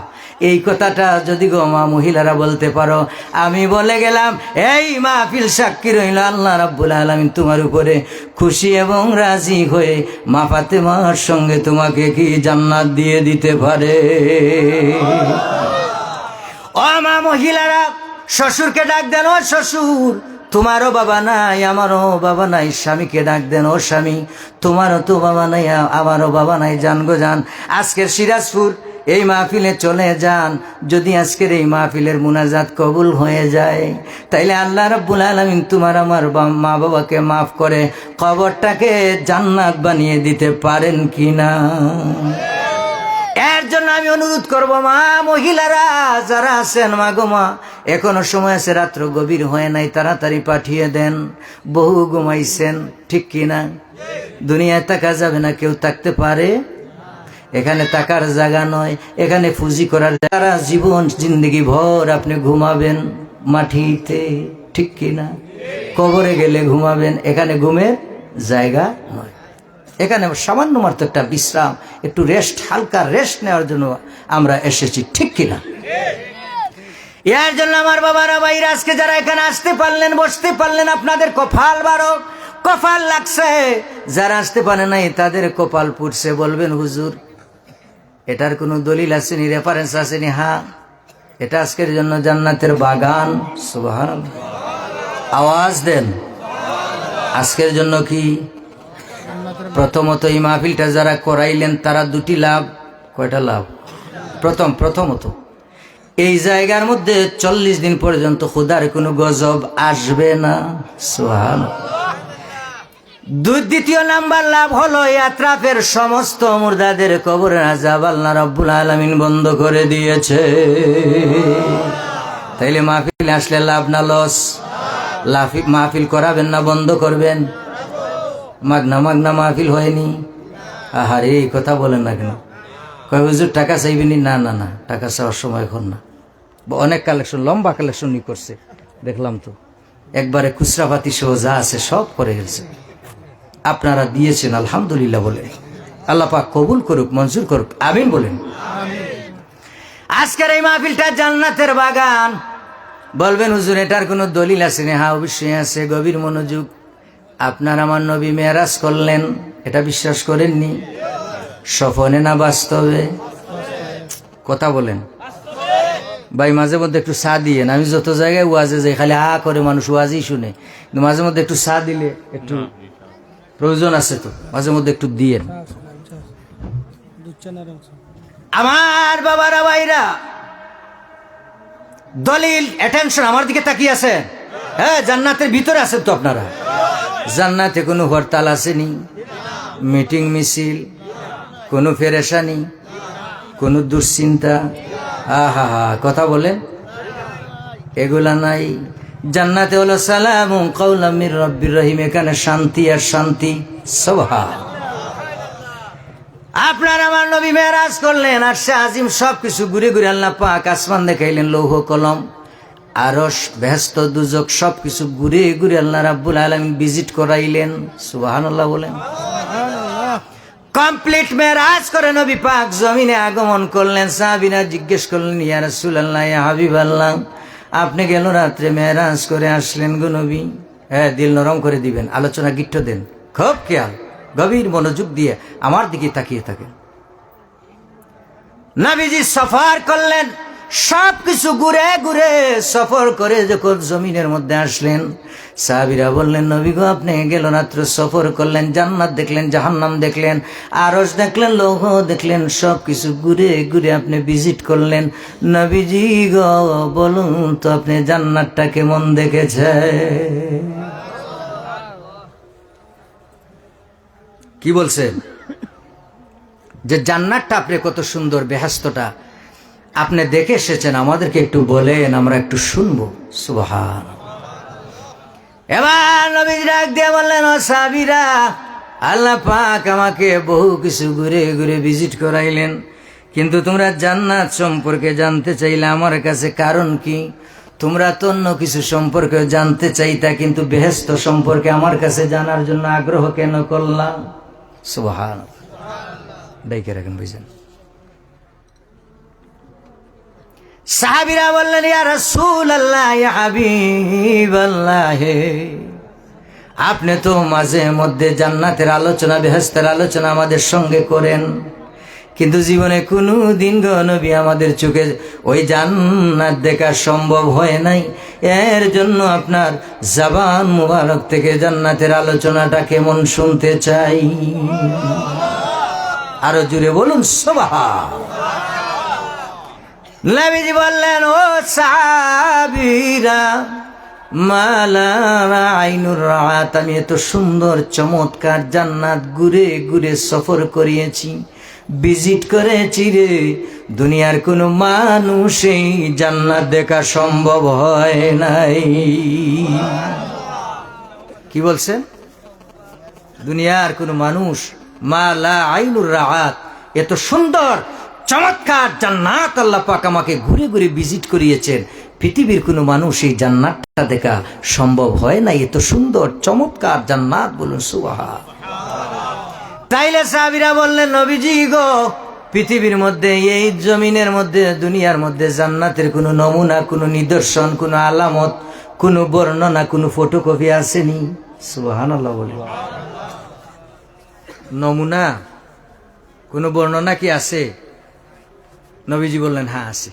এই কথাটা যদি গো মা মহিলারা বলতে পারো, আমি বলে গেলাম এই মাহফিল সাক্ষী রইল আল্লাহ রাব্বুল আলামিন তোমার উপরে খুশি এবং রাজি হয়ে মা ফাতেমার সঙ্গে তোমাকে কি জান্নাত দিয়ে দিতে পারে। ও মা মহিলারা, শ্বশুরকে ডাক দেন, ও শ্বশুর, তোমারও বাবা নাই আমারও বাবা নাই। স্বামীকে ডাক দেন, ও স্বামী, তোমারও তো বাবা নাই আমারও বাবা নাই। জান গো জান, আজকের সিরাজপুর এই মাহফিলে চলে যান। যদি আজকের এই মাহফিলের মুনাজাত কবুল হয়ে যায়, তাইলে আল্লাহ রাব্বুল আলামিন তোমার আমার মা বাবাকে মাফ করে কবরটাকে জান্নাত বানিয়ে দিতে পারেন কিনা। এর জন্য আমি অনুরোধ করব, মা মহিলারা যারা আছেন, মা গো মা, এখনো সময় আছে, রাত্র গভীর হয় নাই, তাড়াতাড়ি পাঠিয়ে দেন। বহু ঘুমাইছেন, ঠিক কিনা? দুনিয়ায় থাকা যাবে না, কেউ থাকতে পারে? এখানে টাকার জায়গা নয়, এখানে ফুজি করার সারা জীবন জিন্দগি ভর আপনি ঘুমাবেন মাটিতে, ঠিক কিনা? কবরে গেলে ঘুমাবেন, এখানে ঘুমের জায়গা নয়। এখানে সামান্য মাত্র একটা বিশ্রাম, একটু রেস্ট, হালকা রেস্ট নেওয়ার জন্য আমরা এসেছি, ঠিক কিনা? এর জন্য আমার বাবারা ভাইরা, আজকে যারা এখানে আসতে পারলেন, বসতে পারলেন, আপনাদের কপাল বারো, কপাল লাগছে। যারা আসতে পারে নাই তাদের কপাল পুড়ছে। বলবেন হুজুর এটার কোনো দলিল আসেনি, রেফারেন্স আসেনি? হ্যাঁ, এটা আজকের জন্য জান্নাতের বাগান। সুবহানাল্লাহ, আওয়াজ দেন। আজকের জন্য কি? প্রথমত এই মাহফিলটা যারা করাইলেন তারা দুটি লাভ। কয়টা লাভ? প্রথমত এই জায়গার মধ্যে 40 দিন পর্যন্ত খোদার কোনো গজব আসবে না। সুবহানাল্লাহ। দ্বিতীয় নাম্বার লাভ হলো আত্রাফের সমস্ত মুর্দাদের কবরের আযাব আল্লাহ রাব্বুল আলামিন বন্ধ করে দিয়েছে। তাইলে মাহফিল আসলে লাভ না লস? মাহফিল করাবেন না বন্ধ করবেন? মাগনা মাহফিল হয়নি। আহারে, এই কথা বলেন না কেন? কয় হুজুর টাকা চাইবেনি? না না না, টাকা চাওয়ার সময় এখন না। অনেক কালেকশন, লম্বা কালেকশনই করছে, দেখলাম তো। একবারে খুচরাপাতি সহ যা আছে সব করে গেছে। আপনারা দিয়েছেন আলহামদুলিল্লাহ বলে, আল্লাহ পাক কবুল করুক, মঞ্জুর করুক, আমিন বলেন। আজকের এই মাহফিলটা জান্নাতের বাগান। বলবেন হুজুর এটার কোনো দলিল আছে না? হ্যাঁ, অবশ্যই আছে। গভীর মনোযোগ। আপনার আমার নবী মেরাজ করলেন, এটা বিশ্বাস করেননি? স্বপ্নে না বাস্তবে? কথা বলেন ভাই, মাঝে মধ্যে একটু চা দিয়েন। আমি যত জায়গায় ওয়াজে যাই খালি হা করে মানুষ ওয়াজই শুনে, কিন্তু মাঝে মধ্যে একটু চা দিলে একটু প্রয়োজন আছে, তো মাঝে মধ্যে একটু দিয়েন। আমার বাবারা ভাইরা, দলিল, অ্যাটেনশন, আমার দিকে তাকিয়ে আছে। হ্যাঁ, জান্নাতের ভিতরে আছেন তো আপনারা। জান্নাতে কোনো হরতাল আসেনি, মিটিং মিছিল, কোনো পেরেশানি, কোনো দুশ্চিন্তা, আহা হা, কথা বলেন, এগুলা নাই। জান্নাতে হলো সালামুন কাওলাম মির রাব্বির রহিম। এখানে শান্তি আর শান্তি। সুবহান। আপনার আমার নবী মেরাজ করলেন, আর সে আজিম সবকিছু ঘুরে ঘুরে আল্লাহ পাক আসমান দেখাইলেন, লৌহ কলম, আরশ, বেহেশত, দুজক সবকিছু ঘুরে ঘুরে আল্লাহ রাব্বুল আলামিন ভিজিট করাইলেন। সুবহানাল্লাহ বলেন। কমপ্লিট মেরাজ করে নবী পাক জমিনে আগমন করলেন। সাহাবীরা জিজ্ঞেস করলেন, ইয়া রাসূলুল্লাহ, ইয়া হাবিবাল্লাহ, আপনি গেল রাত্রে মেরাজ করে আসলেন গো নবী। হ্যাঁ, দিল নরম করে দিবেন, আলোচনা গিট্ট দেন, খুব খেয়াল, গভীর মনোযোগ দিয়ে আমার দিকে তাকিয়ে থাকেন। নবীজি সফর করলেন, সব কিছু ঘুরে ঘুরে সফর করে যখন জমিনের মধ্যে আসলেন, সাহাবীরা বললেন, নবী গো, আপনি গেল রাত্র সফর করলেন, জান্নাত দেখলেন, জাহান্নাম দেখলেন, আরশ দেখলেন, লৌহ দেখলেন, সব কিছু ঘুরে ঘুরে আপনি ভিজিট করলেন। নবীজি গো, বলুন তো আপনি জান্নাতটা কেমন দেখেছেন? কি বলছেন? যে জান্নাতটা আপনি কত সুন্দর, বেহেশতটা আপনি দেখে এসেছেন, আমাদেরকে একটু বলেন, আমরা একটু শুনবো। সুবহান। এবার নবী ডাক দিয়ে বললেন, ও সাহাবীরা, আল্লাহ পাক আমাকে বহু কিছু ঘুরে ঘুরে ভিজিট করাইলেন, কিন্তু তোমরা জান্নাত সম্পর্কে জানতে চাইলে আমার কাছে কারণ কি? তোমরা তো অন্য কিছু সম্পর্কে জানতে চাইতা, কিন্তু বেহেশত সম্পর্কে আমার কাছে জানার জন্য আগ্রহ কেন করলাম? সুবহান। ডাইকে রাখেন, বুঝছেন? সাহাবীরা বললেন, ইয়া রাসূলুল্লাহ, ইয়া হাবিবাল্লাহ, আপনি তো মাঝে মধ্যে জান্নাতের আলোচনা, বেহেশতের আলোচনা আমাদের সঙ্গে করেন, কিন্তু জীবনে কোনো দিন গো নবী আমাদের চোখে ওই জান্নাত দেখা সম্ভব হয় নাই। এর জন্য আপনার জবান মুবারক থেকে জান্নাতের আলোচনাটা কেমন শুনতে চাই। আরো জুড়ে বলুন সুবহান। নবীজি বললেন, ও সাহাবীরা, মালা আইনুর রাত, আমি এত সুন্দর চমৎকার জান্নাত ঘুরে ঘুরে সফর করিয়েছি, ভিজিট করেছি রে, দুনিয়ার কোনো মানুষ এই জান্নাত দেখা সম্ভব হয় নাই। কি বলছেন? দুনিয়ার কোনো মানুষ, মালা আইনুর রাত, এত সুন্দর চমৎকার জান্নাত আল্লাহ পাক আমাকে ঘুরে ঘুরে ভিজিট করিয়েছেন, পৃথিবীর কোনো মানুষ এই জান্নাতটা দেখা সম্ভব হয় না। এত সুন্দর চমৎকার জান্নাত, বলুন সুবহান। তাইলে সাহাবীরা বললেন, নবীজি গো, পৃথিবীর মধ্যে, এই জমিনের মধ্যে, দুনিয়ার মধ্যে জান্নাতের কোনো নমুনা, কোনো নিদর্শন, কোনো আলামত, কোনো বর্ণনা, কোনো ফটোকপি আসেনি? সুবহানাল্লাহ বলি। নমুনা, কোনো বর্ণনা কি আছে? নবীজি বললেন, হ্যাঁ আছে।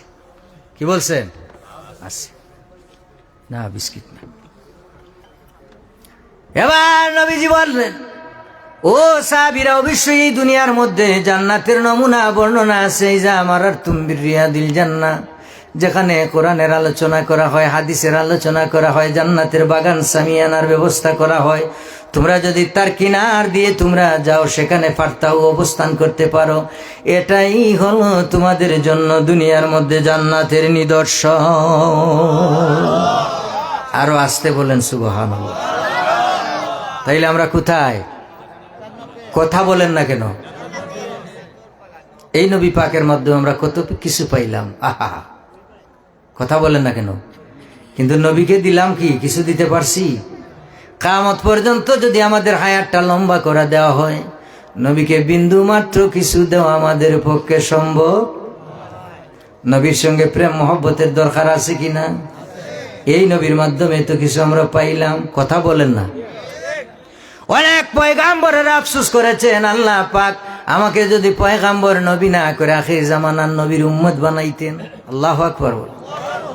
কি বলছেন? আছে। না, বিস্কিট না। এবার নবীজি বললেন, ও সাহাবীরা, অবশ্যই এই দুনিয়ার মধ্যে জান্নাতের নমুনা বর্ণনা আছে। এই যা আমার আর তুমবির রিয়াদিল জান্নাহ, যেখানে কোরআনের আলোচনা করা হয়, হাদিসের আলোচনা করা হয়, জান্নাতের বাগান সামিয়ানার ব্যবস্থা করা হয়। তোমরা যদি তার কিনার দিয়ে তোমরা যাও, সেখানে ফারতাও অবস্থান করতে পারো। এটাই হলো তোমাদের জন্য দুনিয়ার মধ্যে জান্নাতের নিদর্শন। আরো আসতে বলেন সুবহানাল্লাহ। তাইলে আমরা কোথায়? কথা বলেন না কেন? এই নবী পাকের মাধ্যমে আমরা কত কিছু পাইলাম। আহা, কথা বলেন না কেন? কিন্তু নবীকে দিলাম কি? কিছু দিতে পারছি? কিয়ামত পর্যন্ত যদি আমাদের হায়াতটা লম্বা করে দেওয়া হয়, নবীকে বিন্দু মাত্র কিছু দেওয়া আমাদের পক্ষে সম্ভব? নবীর সঙ্গে প্রেম মহব্বতের দরকার আছে কিনা? এই নবীর মাধ্যমে তো কিছু আমরা পাইলাম। কথা বলেন না? অনেক পয়গাম্বরেরা আফসোস করেছেন, আল্লাহ পাক আমাকে যদি পয়গাম্বর নবী না করে আখির জামানার নবীর উম্মত বানাইতেন। আল্লাহু আকবার।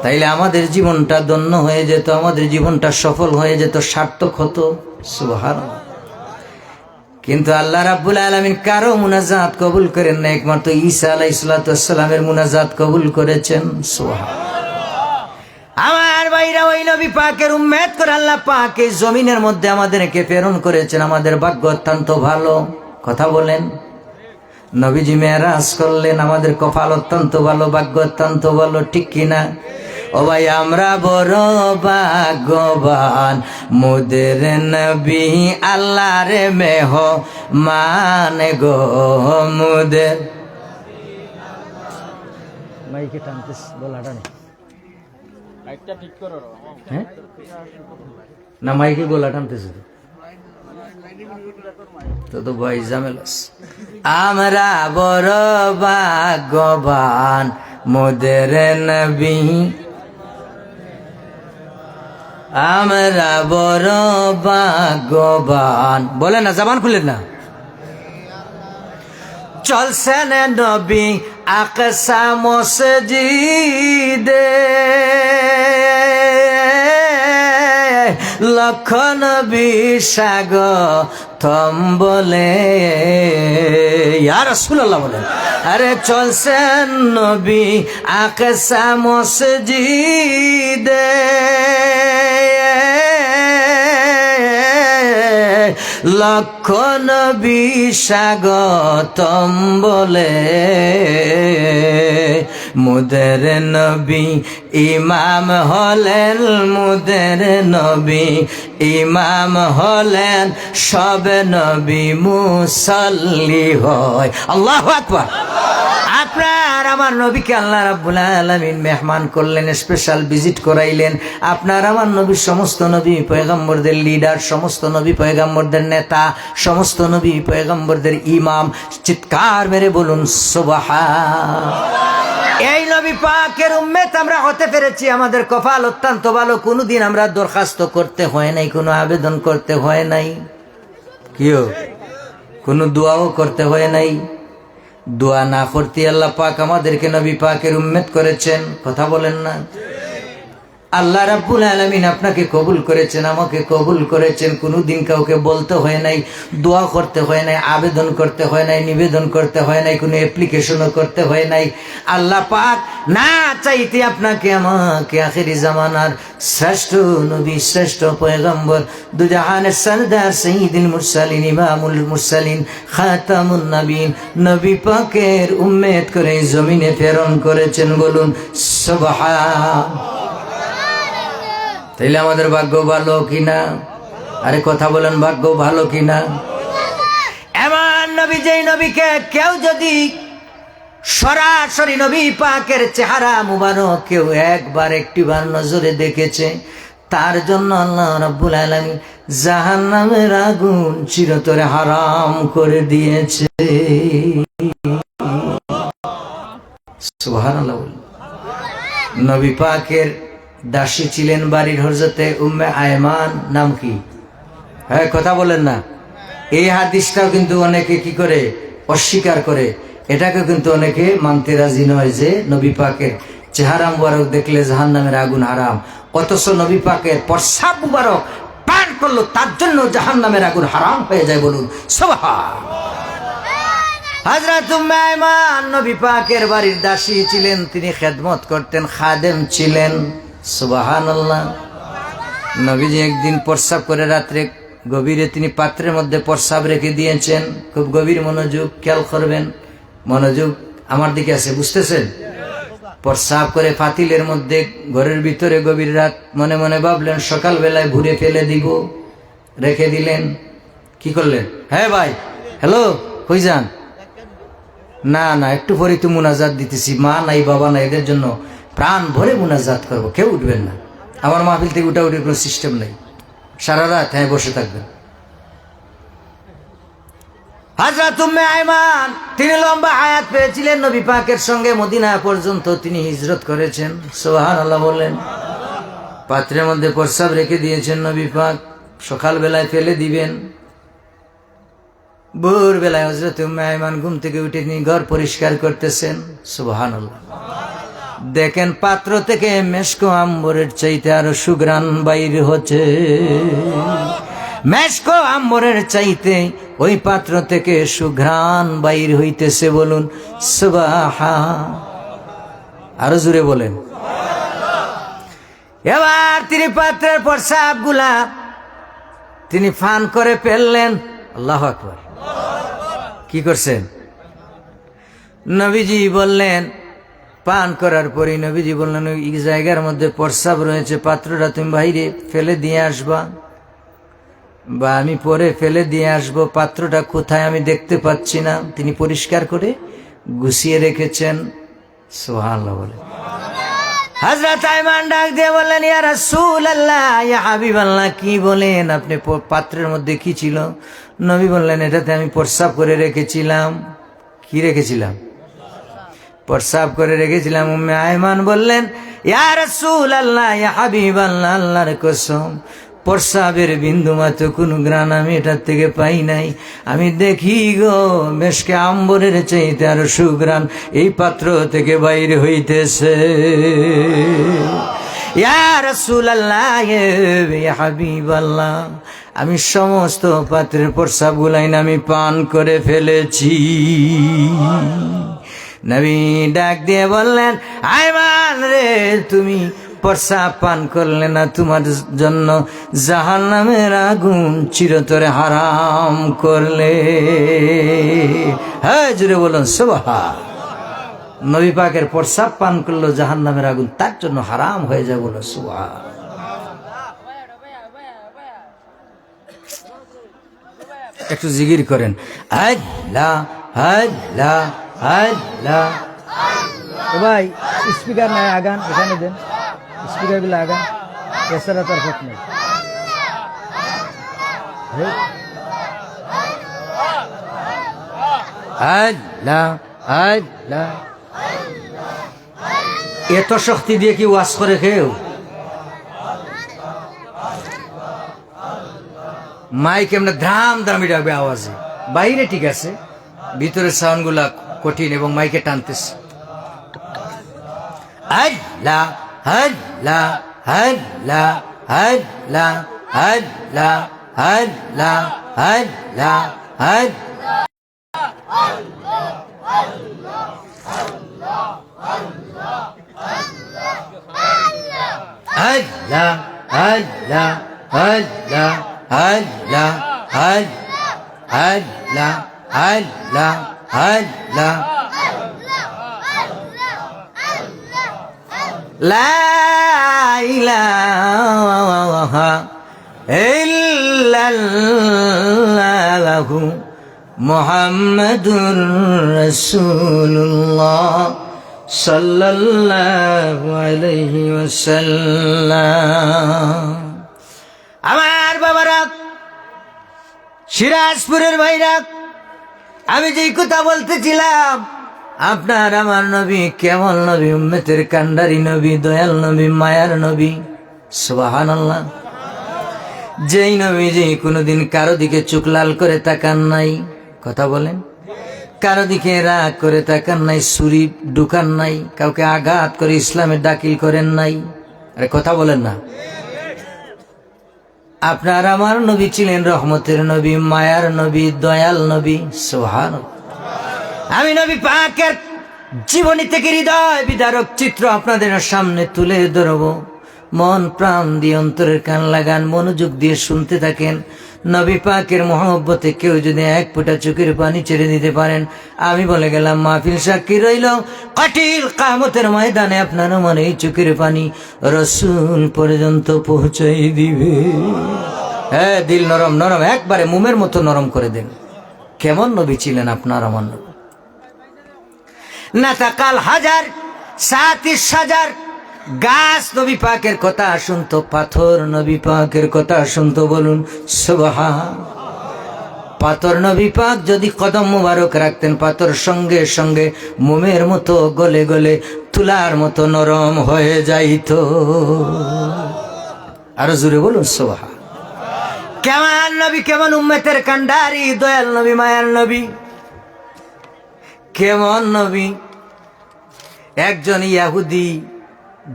তাইলে আমাদের জীবনটা ধন্য হয়ে যেত, আমাদের জীবনটা সফল হয়ে যেত, সার্থক হতো। সুবহানাল্লাহ। কিন্তু আল্লাহ রাব্বুল আলামিন কারো মুনাজাত কবুল করেন না, একমাত্র ঈসা আলাইহিস সালামের মুনাজাত কবুল করেছেন। সুবহানাল্লাহ। আমার ভাইরা, ওই নবী পাকের উম্মত করে আল্লাহ পাক এই জমিনের মধ্যে আমাদেরকে প্রেরণ করেছেন। আমাদের ভাগ্য অত্যন্ত ভালো। কথা বলেন। নবীজি মেরাজ করলেন, আমাদের কপাল অত্যন্ত ভালো, ভাগ্য অত্যন্ত ভালো, ঠিক কিনা? ও ভাই, আমরা বড় ভাগ্যবান, মোদের নবী আল্লাহর মেহমান গো, মোদের। মাইকে টানতেছ, গলাটা নেই না, মাইকে গলা টানতেছে তো ভাই ঝামেলাস। আমরা বড় ভাগ্যবান, মোদের নবী, আমরা বড় ভাগ্যবান। বলে না, জবান খুলেন না। চলছেন নবী আকসা মসজিদে লক্ষ নবী স্বাগতম বলে, ইয়া রাসূলুল্লাহ বলেন। আরে চলছেন নবী আকসা মসজিদে লক্ষ নবী স্বাগতম বলে, মুদের নবী ইমাম হলেন, মুদের নবী ইমাম হলেন, সব নবী মুসাল্লি হয়। আল্লাহু আকবার। আপনার আমার নবীকে আল্লাহ রাব্বুল আলামিন মেহমান করলেন, স্পেশাল ভিজিট করাইলেন। আপনার আমার নবী সমস্ত নবী পয়গম্বরদের লিডার, সমস্ত নবী পয়গম্বরদের নেতা, সমস্ত নবী পয়গম্বরদের ইমাম। চিৎকার মেরে বলুন সুবহান। এই নবী পাকের উম্মত আমরা হতে পেরেছি, আমাদের কপাল অত্যন্ত ভালো। কোনোদিন আমরা দরখাস্ত করতে হয় নাই, কোনো আবেদন করতে হয় নাই, কিও কোনো দোয়াও করতে হয় নাই। দোয়া না করতে আল্লাহ পাক আমাদেরকে নবী পাকের উম্মত করেছেন। কথা বলেন না? আল্লাহ রাব্বুল আলামিন আপনাকে কবুল করেছেন, আমাকে কবুল করেছেন। কোনোদিন কাউকে বলতে হয় নাই, দোয়া করতে হয় নাই, আবেদন করতে হয় নাই, নিবেদন করতে হয় নাই, কোনো অ্যাপ্লিকেশনও করতে হয় নাই। আল্লাহ পাক না চাইতে আপনাকে আমাকে আখিরি জামানার শ্রেষ্ঠ নবী, শ্রেষ্ঠ পয়গম্বর, দুজাহানের সরদার, সাইয়্যিদুল মুরসালিন, ইমামুল মুরসালিন, খাতামুন নবীন, নবী পাকের উম্মত করে জমিনে প্রেরণ করেছেন। বলুন সুবহান। তাইলে আমাদের ভাগ্য ভালো কিনা? আরে কথা বলেন, ভাগ্য ভালো কিনা? এমন নবী, যেই নবীকে কেউ যদি সরাসরি নবী পাকের চেহারা মুবারক কেউ একবার একটিবার নজরে দেখেছে, তার জন্য আল্লাহ রাব্বুল আলামিন জাহান্নামের আগুন চিরতরে হারাম করে দিয়েছে। সুবহানাল্লাহ। নবী পাকের দাসী ছিলেন বাড়ির হযরতে উম্মে আয়মান। নাম কি? হ্যাঁ, কথা বলেন না। এই হাদিসটাও কিন্তু অনেকে কি করে অস্বীকার করে, এটাকে কিন্তু অনেকে মানতে রাজি নয় যে নবী পাকের চেহারা মুবারক দেখলে জাহান্নামের আগুন হারাম। অথচ নবী পাকের প্রস্রাব মুবারক পান করলো তার জন্য জাহান্নামের আগুন হারাম হয়ে যায়। বলুন সুবহান। হযরত উম্মে আয়মান নবী পাকের বাড়ির দাসী ছিলেন, তিনি খেদমত করতেন, খাদেম ছিলেন। সুবহানাল্লাহ। নবীজি একদিন প্রস্রাব করে রাত্রে গভীরে তিনি পাত্রের মধ্যে প্রস্রাব রেখে দিয়েছেন। খুব গভীর মনোযোগ, খেয়াল করবেন, মনোযোগ আমার দিকে আছে, বুঝতেছেন? প্রস্রাব করে পাতিলের মধ্যে ঘরের ভিতরে গভীর রাত, মনে মনে ভাবলেন সকালবেলায় ভুরে ফেলে দিব, রেখে দিলেন। কি করলেন? হ্যাঁ ভাই, হ্যালো, কই যান? না না, একটু পরে তো মুনাজাত দিতেছি, মা নাই বাবা নাই, এদের জন্য প্রাণ ভরে মুনাজাত করবো, কেউ উঠবেন না। আমার মাহফিল থেকে উঠাউঠির কোনো সিস্টেম নেই, সারা রাত হ্যাঁ বসে থাকবেন। হযরত উম্মে আয়মান তিনি লম্বা হায়াত পেয়েছিলেন, নবী পাকের সঙ্গে মদিনা পর্যন্ত তিনি হিজরত করেছেন। সুবহানাল্লাহ বললেন। পাত্রের মধ্যে প্রস্রাব রেখে দিয়েছেন নবী পাক, সকালবেলায় ফেলে দিবেন। ভোরবেলায় হযরত উম্মে আয়মান ঘুম থেকে উঠে তিনি ঘর পরিষ্কার করতেছেন। সুবহানাল্লাহ। দেখেন পাত্র থেকে মেশকো আম্বরের চাইতে আরো সুঘ্রাণ বাইর হচ্ছে। মেশকো আম্বরের চাইতে ওই পাত্র থেকে সুঘ্রাণ বাইর হইতেছে। বলুন সুবহান। আরো জোরে বলেন। এবার তিনি পাত্রের প্রস্রাব গুলা তিনি পান করে ফেললেন। আল্লাহু আকবার। কি করছেন? নবীজি বললেন, পান করার পরে নবীজি বললেন, এই জায়গার মধ্যে প্রস্রাব রয়েছে, পাত্রটা তুমি বাইরে ফেলে দিয়ে আসবা, বা আমি পরে ফেলে দিয়ে আসবো। পাত্রটা কোথায় আমি দেখতে পাচ্ছি না। তিনি পরিষ্কার করে গুছিয়ে রেখেছেন। সুবহানাল্লাহ বলে। হযরত আয়মান ডাক দিয়ে বললেন, ইয়া রাসূলুল্লাহ, ইয়া হাবিবাল্লাহ, কি বলেন আপনি? পাত্রের মধ্যে কি ছিল? নবী বললেন, এটাতে আমি প্রস্রাব করে রেখেছিলাম। কি রেখেছিলাম? প্রস্রাব করে রেখেছিলাম। উম্মে আয়মান বললেন, ইয়া রাসূলুল্লাহ, ইয়া হাবিবাল্লাহ, আল্লাহর কসম প্রস্রাবের বিন্দু মাত্র কোন গ্রান আমি এটার থেকে পাই নাই। আমি দেখি গো মেশকে আম্বরের চাইতে আরো সুগ্রান এই পাত্র থেকে বাইরে হইতেছে। ইয়া রাসূলুল্লাহ ইয়া হাবিবাল্লাহ, আমি সমস্ত পাত্রের প্রস্রাব গুলাইন আমি পান করে ফেলেছি। নবী ডাক দিয়ে বললেন, আয়মান রে, তুমি প্রস্রাব পান করলে না, তোমার জন্য জাহান্নামের আগুন চিরতরে হারাম করলে। হ্যাঁ, জুড়ে বলুন সুবহান। নবী পাকের প্রস্রাব পান করলো জাহান্নামের আগুন তার জন্য হারাম হয়ে যায়, বলো সুবহান। একটু জিকির করেন, আল্লাহ আল্লাহ আল্লাহ। ভাই স্পিকার নাই, আগান এখানে দেন, স্পিকার গুলো আগান, এছাড়া তার পথ নেই। আল্লাহ আল্লাহ। এত শক্তি দিয়ে কি ওয়াজ করে কেউ? মাইক এমনি ধ্রাম ধ্রামি ডাকবে আওয়াজে, বাইরে ঠিক আছে, ভিতরের সাউন্ড গুলা কঠিন এবং মাইকে টানতেছে। আল্লাহ আল্লাহ আল্লাহ আল্লাহ আল্লাহ আল্লাহ আল্লাহ আল্লাহ আল্লাহ আল্লাহ আল্লাহ আল্লাহ আল্লাহ আল্লাহ। লা ইলাহা ইল্লাল্লাহু মুহাম্মাদুর রাসূলুল্লাহ সাল্লাল্লাহু আলাইহি ওয়াসাল্লাম। আমার বাবারা, সিরাজপুরের ভাইরা, আমি যেই কথা বলতেছিলাম, আপনার আমার নবী কেমন নবী, উম্মতের কান্ডারি নবী, দয়াল নবী, মায়ার নবী, সুবহানাল্লাহ। যেই নবী যে কোনোদিন কারো দিকে চোখ লাল করে তাকান নাই, কথা বলেন, কারো দিকে রাগ করে তাকান নাই, ছুরি ঢুকান নাই, কাউকে আঘাত করে ইসলামে দাখিল করেন নাই। আরে কথা বলেন না। আপনার আমার নবী ছিলেন রহমতের নবী, মায়ার নবী, দয়াল নবী, সুবহানাল্লাহ। আমি নবী পাকের জীবনী থেকে হৃদয় বিদারক চিত্র আপনাদের সামনে তুলে ধরব। মন প্রাণ দিয়ে অন্তরের কান লাগান, মনোযোগ দিয়ে শুনতে থাকেন। নবী পাকের মহব্বতে কেউ যদি এক ফোঁটা চোখের পানি ছেড়ে দিতে পারেন, আমি বলে গেলাম মাহফিল সাক্ষী রইল, কঠিল কিয়ামতের ময়দানে আপনার মনে এই চোখের পানি রাসূল পর্যন্ত পৌঁছাই দিবে। হ্যাঁ, দিল নরম নরম, একবারে মোমের মতো নরম করে দেন। কেমন নবী ছিলেন আপনার আমার নবী? নাতাকাল হাজার 37,000 গাছ নবী পাকের কথা শুনতো, পাথর নবী পাকের কথা শুনতো, বলুন সুবহান। পাথর নবী পাক যদি কদম মুবারক রাখতেন, পাথর সঙ্গে সঙ্গে মোমের মতো গলে গলে তুলার মতো নরম হয়ে যাইত। আরো জোরে বলুন সুবহান। কেমন নবী, কেমন উম্মতের কান্ডারি, দয়াল নবী, মায়ার নবী, কেমন নবী। একজন ইয়াহুদি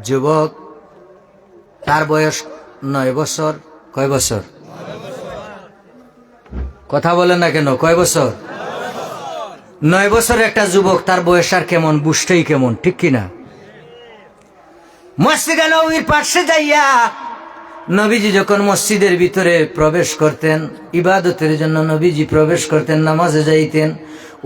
যুবক, তার বয়স 9 বছর। কয় বছর? কথা বলেন না কেন? কয় বছর? 9 বছর একটা যুবক, তার বয়স আর কেমন, বুঝতেই কেমন, ঠিক কিনা? মসজিদে নববীর পাশে যাইয়া নবীজি যখন মসজিদের ভিতরে প্রবেশ করতেন, ইবাদতের জন্য নবীজি প্রবেশ করতেন, নামাজে যাইতেন,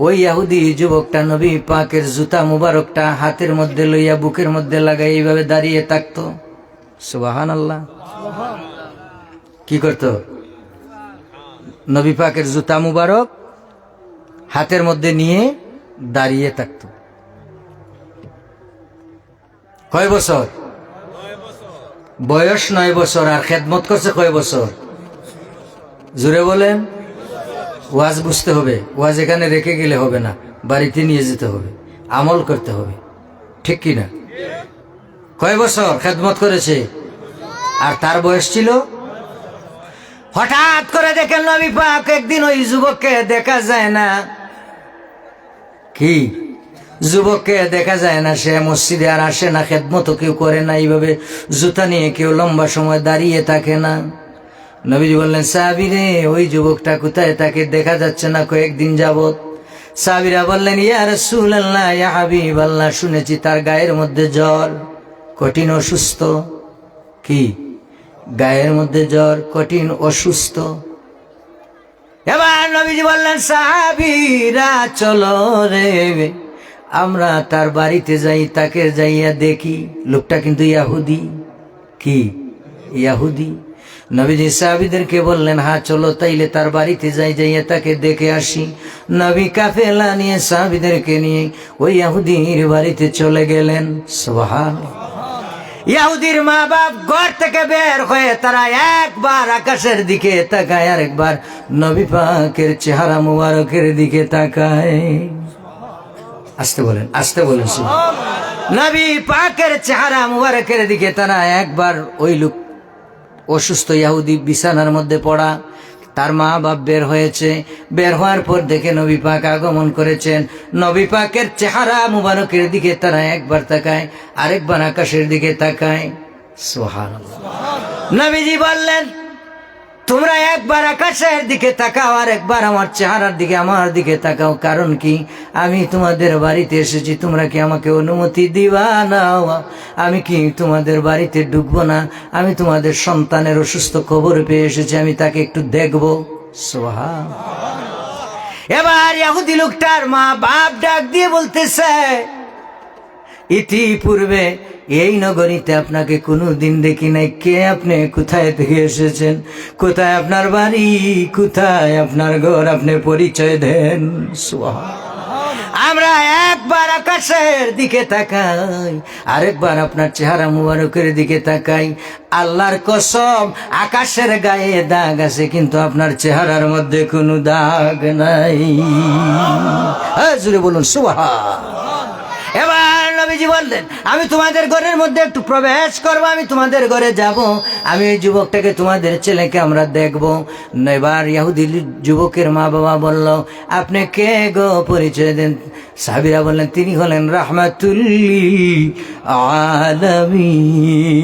ওই ইহুদি যুবকটা নবী পাকের জুতা মুবারকটা হাতের মধ্যে লইয়া বুকের মধ্যে লাগাই এইভাবে দাঁড়িয়ে থাকতো। সুবহানাল্লাহ। কি করত? নবী পাকের জুতা মুবারক হাতের মধ্যে নিয়ে দাঁড়িয়ে থাকত। কয় বছর? বয়স 9 বছর। আর খেদমত করছে কয় বছর? জোরে বলেন। ওয়াজ বুঝতে হবে, ওয়াজ এখানে রেখে গেলে হবে না, বাড়িতে নিয়ে যেতে হবে, আমল করতে হবে, ঠিক কিনা? কয় বছর খেদমত করেছে? আর তার বয়স ছিল হঠাৎ করে দেখেন নবী পাক একদিন ওই যুবককে দেখা যায় না। কি যুবককে দেখা যায় না, সে মসজিদে আর আসে না, খেদমত কেউ করে না, এইভাবে জুতা নিয়ে কেউ লম্বা সময় দাঁড়িয়ে থাকে না। নবীজি বললেন, সাহাবী রে, ওই যুবকটা কোথায়, তাকে দেখা যাচ্ছে না কয়েকদিন যাবত। সাহাবীরা বললেন, ইয়া রাসূলুল্লাহ, ইয়া হাবিবাল্লাহ, শুনেছি তার গায়ের মধ্যে জ্বর, কঠিন অসুস্থ। কি গায়ের মধ্যে জ্বর, কঠিন অসুস্থ। এবার নবীজি বললেন, সাহাবীরা চলো রে, আমরা তার বাড়িতে যাই, তাকে যাইয়া দেখি। লোকটা কিন্তু ইয়াহুদি। কি ইয়াহুদি? নবীজি সাহাবীদেরকে বললেন, হ্যাঁ চলো তাইলে তার বাড়িতে যাই, যাইয়া তাকে দেখে আসি। নবী কাফেলা নিয়ে সাহাবীদেরকে নিয়ে ওই ইয়াহুদির বাড়িতে চলে গেলেন। সুবহানাল্লাহ। ইয়াহুদির মা বাপ ঘর থেকে বের হয়ে তারা একবার আকাশের দিকে তাকায়, আর একবার নবী পাকের চেহারা মুবারকের দিকে তাকায়। আসতে বলেন, আসতে বলেন। নবী পাকের চেহারা মুবারকের দিকে তারা একবার, ওই লোক অসুস্থ ইয়াহুদি বিছানার মধ্যে পড়া, তার মা বাপ বের হয়েছে। বের হওয়ার পর দেখে নবী পাক আগমন করেছেন। নবী পাকের চেহারা মুবারকের দিকে তারা একবার তাকায়, আরেকবার আকাশের দিকে তাকায়। সুবহানাল্লাহ। নবীজি বললেন, তোমরা একবার আকাশের দিকে তাকাও, আর একবার আমার চেহারার দিকে, আমার দিকে তাকাও। কারণ কি? আমি তোমাদের বাড়িতে এসেছি, তোমরা কি আমাকে অনুমতি দিবা না? আমি কি তোমাদের বাড়িতে ঢুকবো না? আমি তোমাদের সন্তানের অসুস্থ খবর পেয়ে এসেছি, আমি তাকে একটু দেখবো। সুবহানাল্লাহ। এবার ইহুদি লোকটার মা বাপ ডাক দিয়ে বলতেছে, ইতিপূর্বে এই নগরীতে আপনাকে কোনোদিন দেখি নাই। কে আপনি? কোথায় থেকে এসেছেন? কোথায় আপনার বাড়ি? কোথায় আপনার ঘর? আপনি পরিচয় দেন। আমরা একবার আকাশের দিকে তাকাই, আরেকবার আপনার চেহারা মুবারকের দিকে তাকাই। আল্লাহর কসম, আকাশের গায়ে দাগ আছে, কিন্তু আপনার চেহারার মধ্যে কোনো দাগ নাই। জুড়ে বলুন সুবহানাল্লাহ। এবার নবীজি বললেন, আমি তোমাদের ঘরের মধ্যে একটু প্রবেশ করব, আমি তোমাদের ঘরে যাব, আমি এই যুবকটাকে, তোমাদের ছেলেকে আমরা দেখব। এবার ইহুদি যুবকের মা বাবা বলল, আপনি কে গো? পরিচয় দেন। সাহাবীরা বললেন, তিনি হলেন রাহমাতুল লিল আলামিন।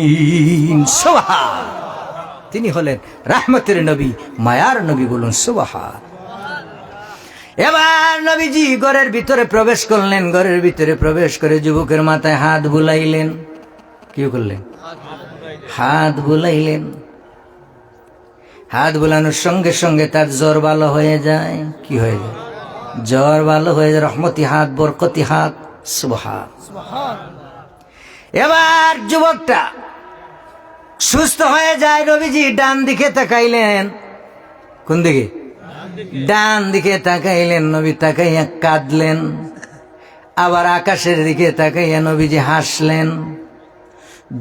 সুবহানাল্লাহ। তিনি হলেন রাহমতের নবী, মায়ার নবী। বলুন সুবহানাল্লাহ। এবার নবীজি ঘরের ভিতরে প্রবেশ করলেন। ঘরের ভিতরে প্রবেশ করে যুবকের মাথায় হাত বুলাইলেন। কি করলেন? হাত বুলাইলেন। হাত বুলানোর সঙ্গে সঙ্গে তার জ্বর ভালো হয়ে যায়। কি হয়ে যায়? জ্বর ভালো হয়ে যায়। রহমতি হাত, বরকতি হাত। সুবহানাল্লাহ। এবার যুবকটা সুস্থ হয়ে যায়। নবীজি ডান দিকে তাকাইলেন। কোন দিকে? ডান দিকে তাকাইলেন। নবী তাকাইয়া কাঁদলেন। আবার আকাশের দিকে তাকাইয়া নবীজি হাসলেন।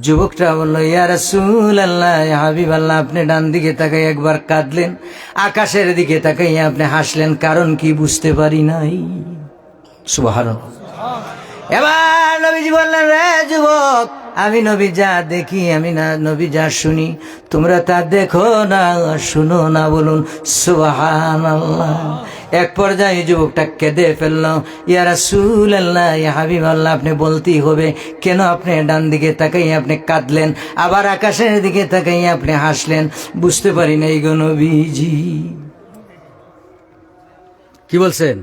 যুবকটা বলল, ইয়া রাসূলুল্লাহ, ইয়া হাবিবাল্লাহ, আপনি ডান দিকে তাকাইয়া একবার কাঁদলেন, আকাশের দিকে তাকাইয়া আপনি হাসলেন, কারণ কি বুঝতে পারি নাই। সুবহানাল্লাহ। এবার নবীজি বললেন, রে যুবক, আমি নবী যা দেখি, আমি না নবী যা শুনি, তোমরা তা দেখো না, শুনো না। বলুন সুবহানাল্লাহ। এক পর্যায়ে যুবকটা কেঁদে ফেলল। ইয়া রাসূলুল্লাহ, ইয়া হাবিবাল্লাহ, আপনি বলতেই হবে, কেন আপনি ডান দিকে তাকাইয়া আপনি কাঁদলেন, আবার আকাশের দিকে তাকাইয়া আপনি হাসলেন? বুঝতে পারি না গো নবীজি। কি বলছেন?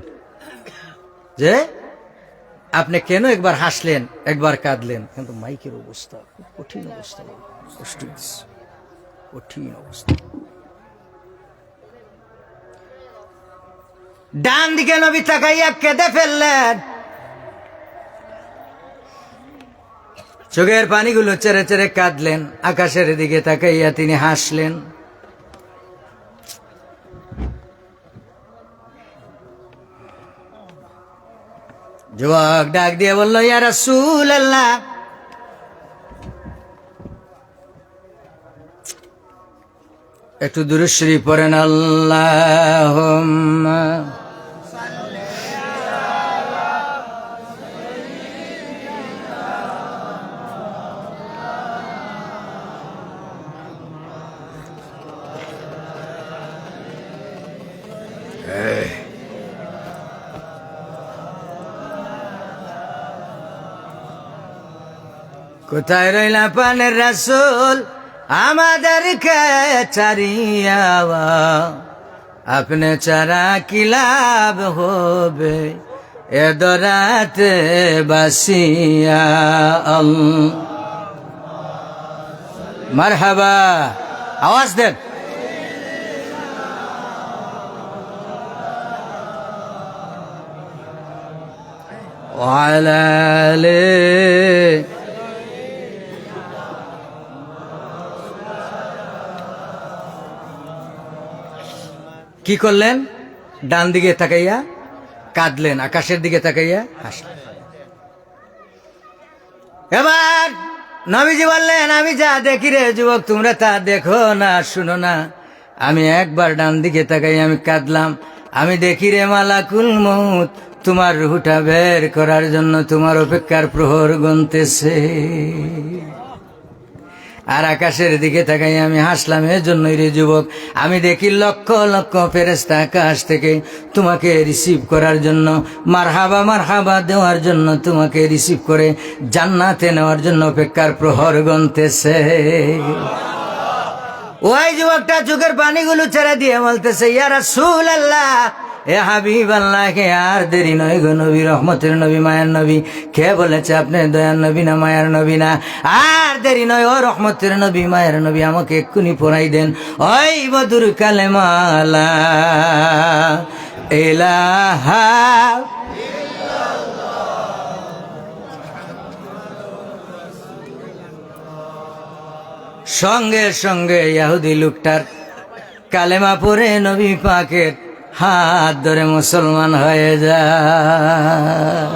যে আপনি কেন একবার হাসলেন, একবার কাঁদলেন? কিন্তু মাইকের অবস্থা খুব কঠিন অবস্থা, কঠিন অবস্থা। ডান দিকে নবী তাকাইয়া কেঁদে ফেললেন। চোখের পানিগুলো চেরে চেরে কাঁদলেন। আকাশের দিকে তাকাইয়া তিনি হাসলেন। যুবক ডাক দিয়ে বলল, ইয়া রাসূলুল্লাহ, একটু দুরূদ শরীফ পড়েন। আল্লাহুম্মা কোথায় রইলা পানের রাসূল আমাদেরকে ছাড়িয়া, আপনি ছাড়া কি লাভ হবে এ দরাতে বাসিয়া। মারহাবা, আওয়াজ দেন। ওয়ালা আলে কি করলেন? ডান দিকে তাকাইয়া কাঁদলেন, আকাশের দিকে তাকাইয়া হাসলেন। এবার নবীজি বললেন, আমি যা দেখি রে যুবক তোমরা তা দেখো না শুনো না। আমি একবার ডান দিকে তাকাই আমি কাঁদলাম। আমি দেখি রে মালাকুল মউত তোমার রুহটা বের করার জন্য তোমার অপেক্ষার প্রহর গুনতেছে। আর আকাশের দিকে তাকাই আমি হাসলাম। এর জন্যই রে যুবক আমি দেখি লক্ষ লক্ষ ফেরেশতা আকাশ থেকে তোমাকে রিসিভ করার জন্য, মারহাবা মারহাবা দেওয়ার জন্য, তোমাকে রিসিভ করে জান্নাতে নেওয়ার জন্য অপেক্ষার প্রহর গুনতেছে। ওই যুবকটা চোখের পানিগুলো ছেড়ে দিয়ে বলতেছে, ইয়া রাসূলুল্লাহ, এ হাবিব আল্লাহ, কে আর দেরি নয় গো নবী, রহমতের নবী, মায়ার নবী। কে বলেছে আপনি দয়ার নবী না মায়ার নবী না? আর দেরি নয়, ও রহমতের নবী, মায়ের নবী, আমাকে এক্ষুনি পড়াই দেন ওই বদুর কালেমালা ইলাহা। সঙ্গে সঙ্গে ইহুদি লোকটার কালেমা পড়ে নবী পাকের হাত ধরে মুসলমান হয়ে যায়।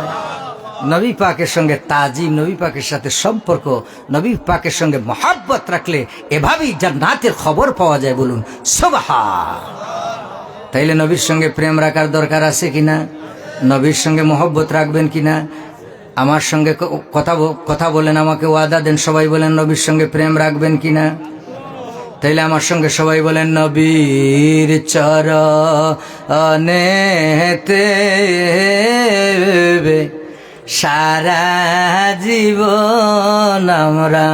নবী পাকের সঙ্গে তাজিম, নবী পাকের সাথে সম্পর্ক, নবী পাকের সঙ্গে মহাব্বত রাখলে এভাবেই জান্নাতের খবর পাওয়া যায়। বলুন সুবহান। তাইলে নবীর সঙ্গে প্রেম রাখার দরকার আছে কিনা? নবীর সঙ্গে মহব্বত রাখবেন কিনা? আমার সঙ্গে কথা বলেন, আমাকে ওয়াদা দেন, সবাই বলেন নবীর সঙ্গে প্রেম রাখবেন কিনা? তাইলে আমার সঙ্গে সবাই বলেন, নবীর চরণেতে সারা জীবন আমরা।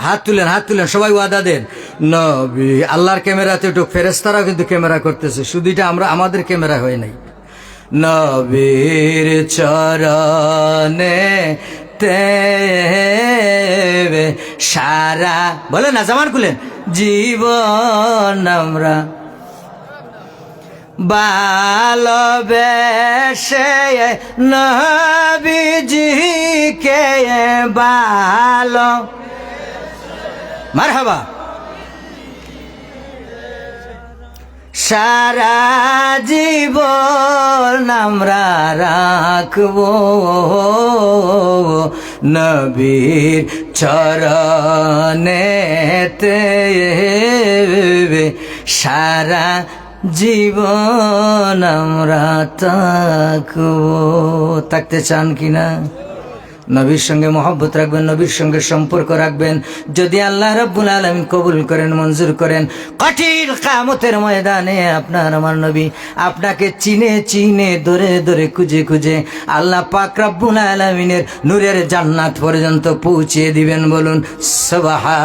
হাত তুলেন, হাত তুলেন, সবাই ওয়াদা দেন। নবী আল্লাহর ক্যামেরাতে একটু, ফেরেশতারাও কিন্তু ক্যামেরা করতেছে, শুধু এটা আমরা আমাদের ক্যামেরা হয় নাই। নবীর চরণে সারা, বলেন না, জামান খুলেন, জীবন আমরা ভালোবেসে নবীজিকে ভালো। মারহাবা। সারা জীবন আমরা রাখবো নবীর চরণেতে, সারা জীবন আমরা থাকতে চান কিনা? নবীর সঙ্গে মহব্বত রাখবেন, নবীর সঙ্গে সম্পর্ক রাখবেন। যদি আল্লাহ রাব্বুল আলামিন কবুল করেন, মঞ্জুর করেন, কঠিন কিয়ামতের ময়দানে আপনার আমার নবী আপনাকে চিনে চিনে, ধরে ধরে, খুঁজে খুঁজে আল্লাহ পাক রাব্বুল আলামিনের নূরের জান্নাত পর্যন্ত পৌঁছে দিবেন। বলুন সুবহান।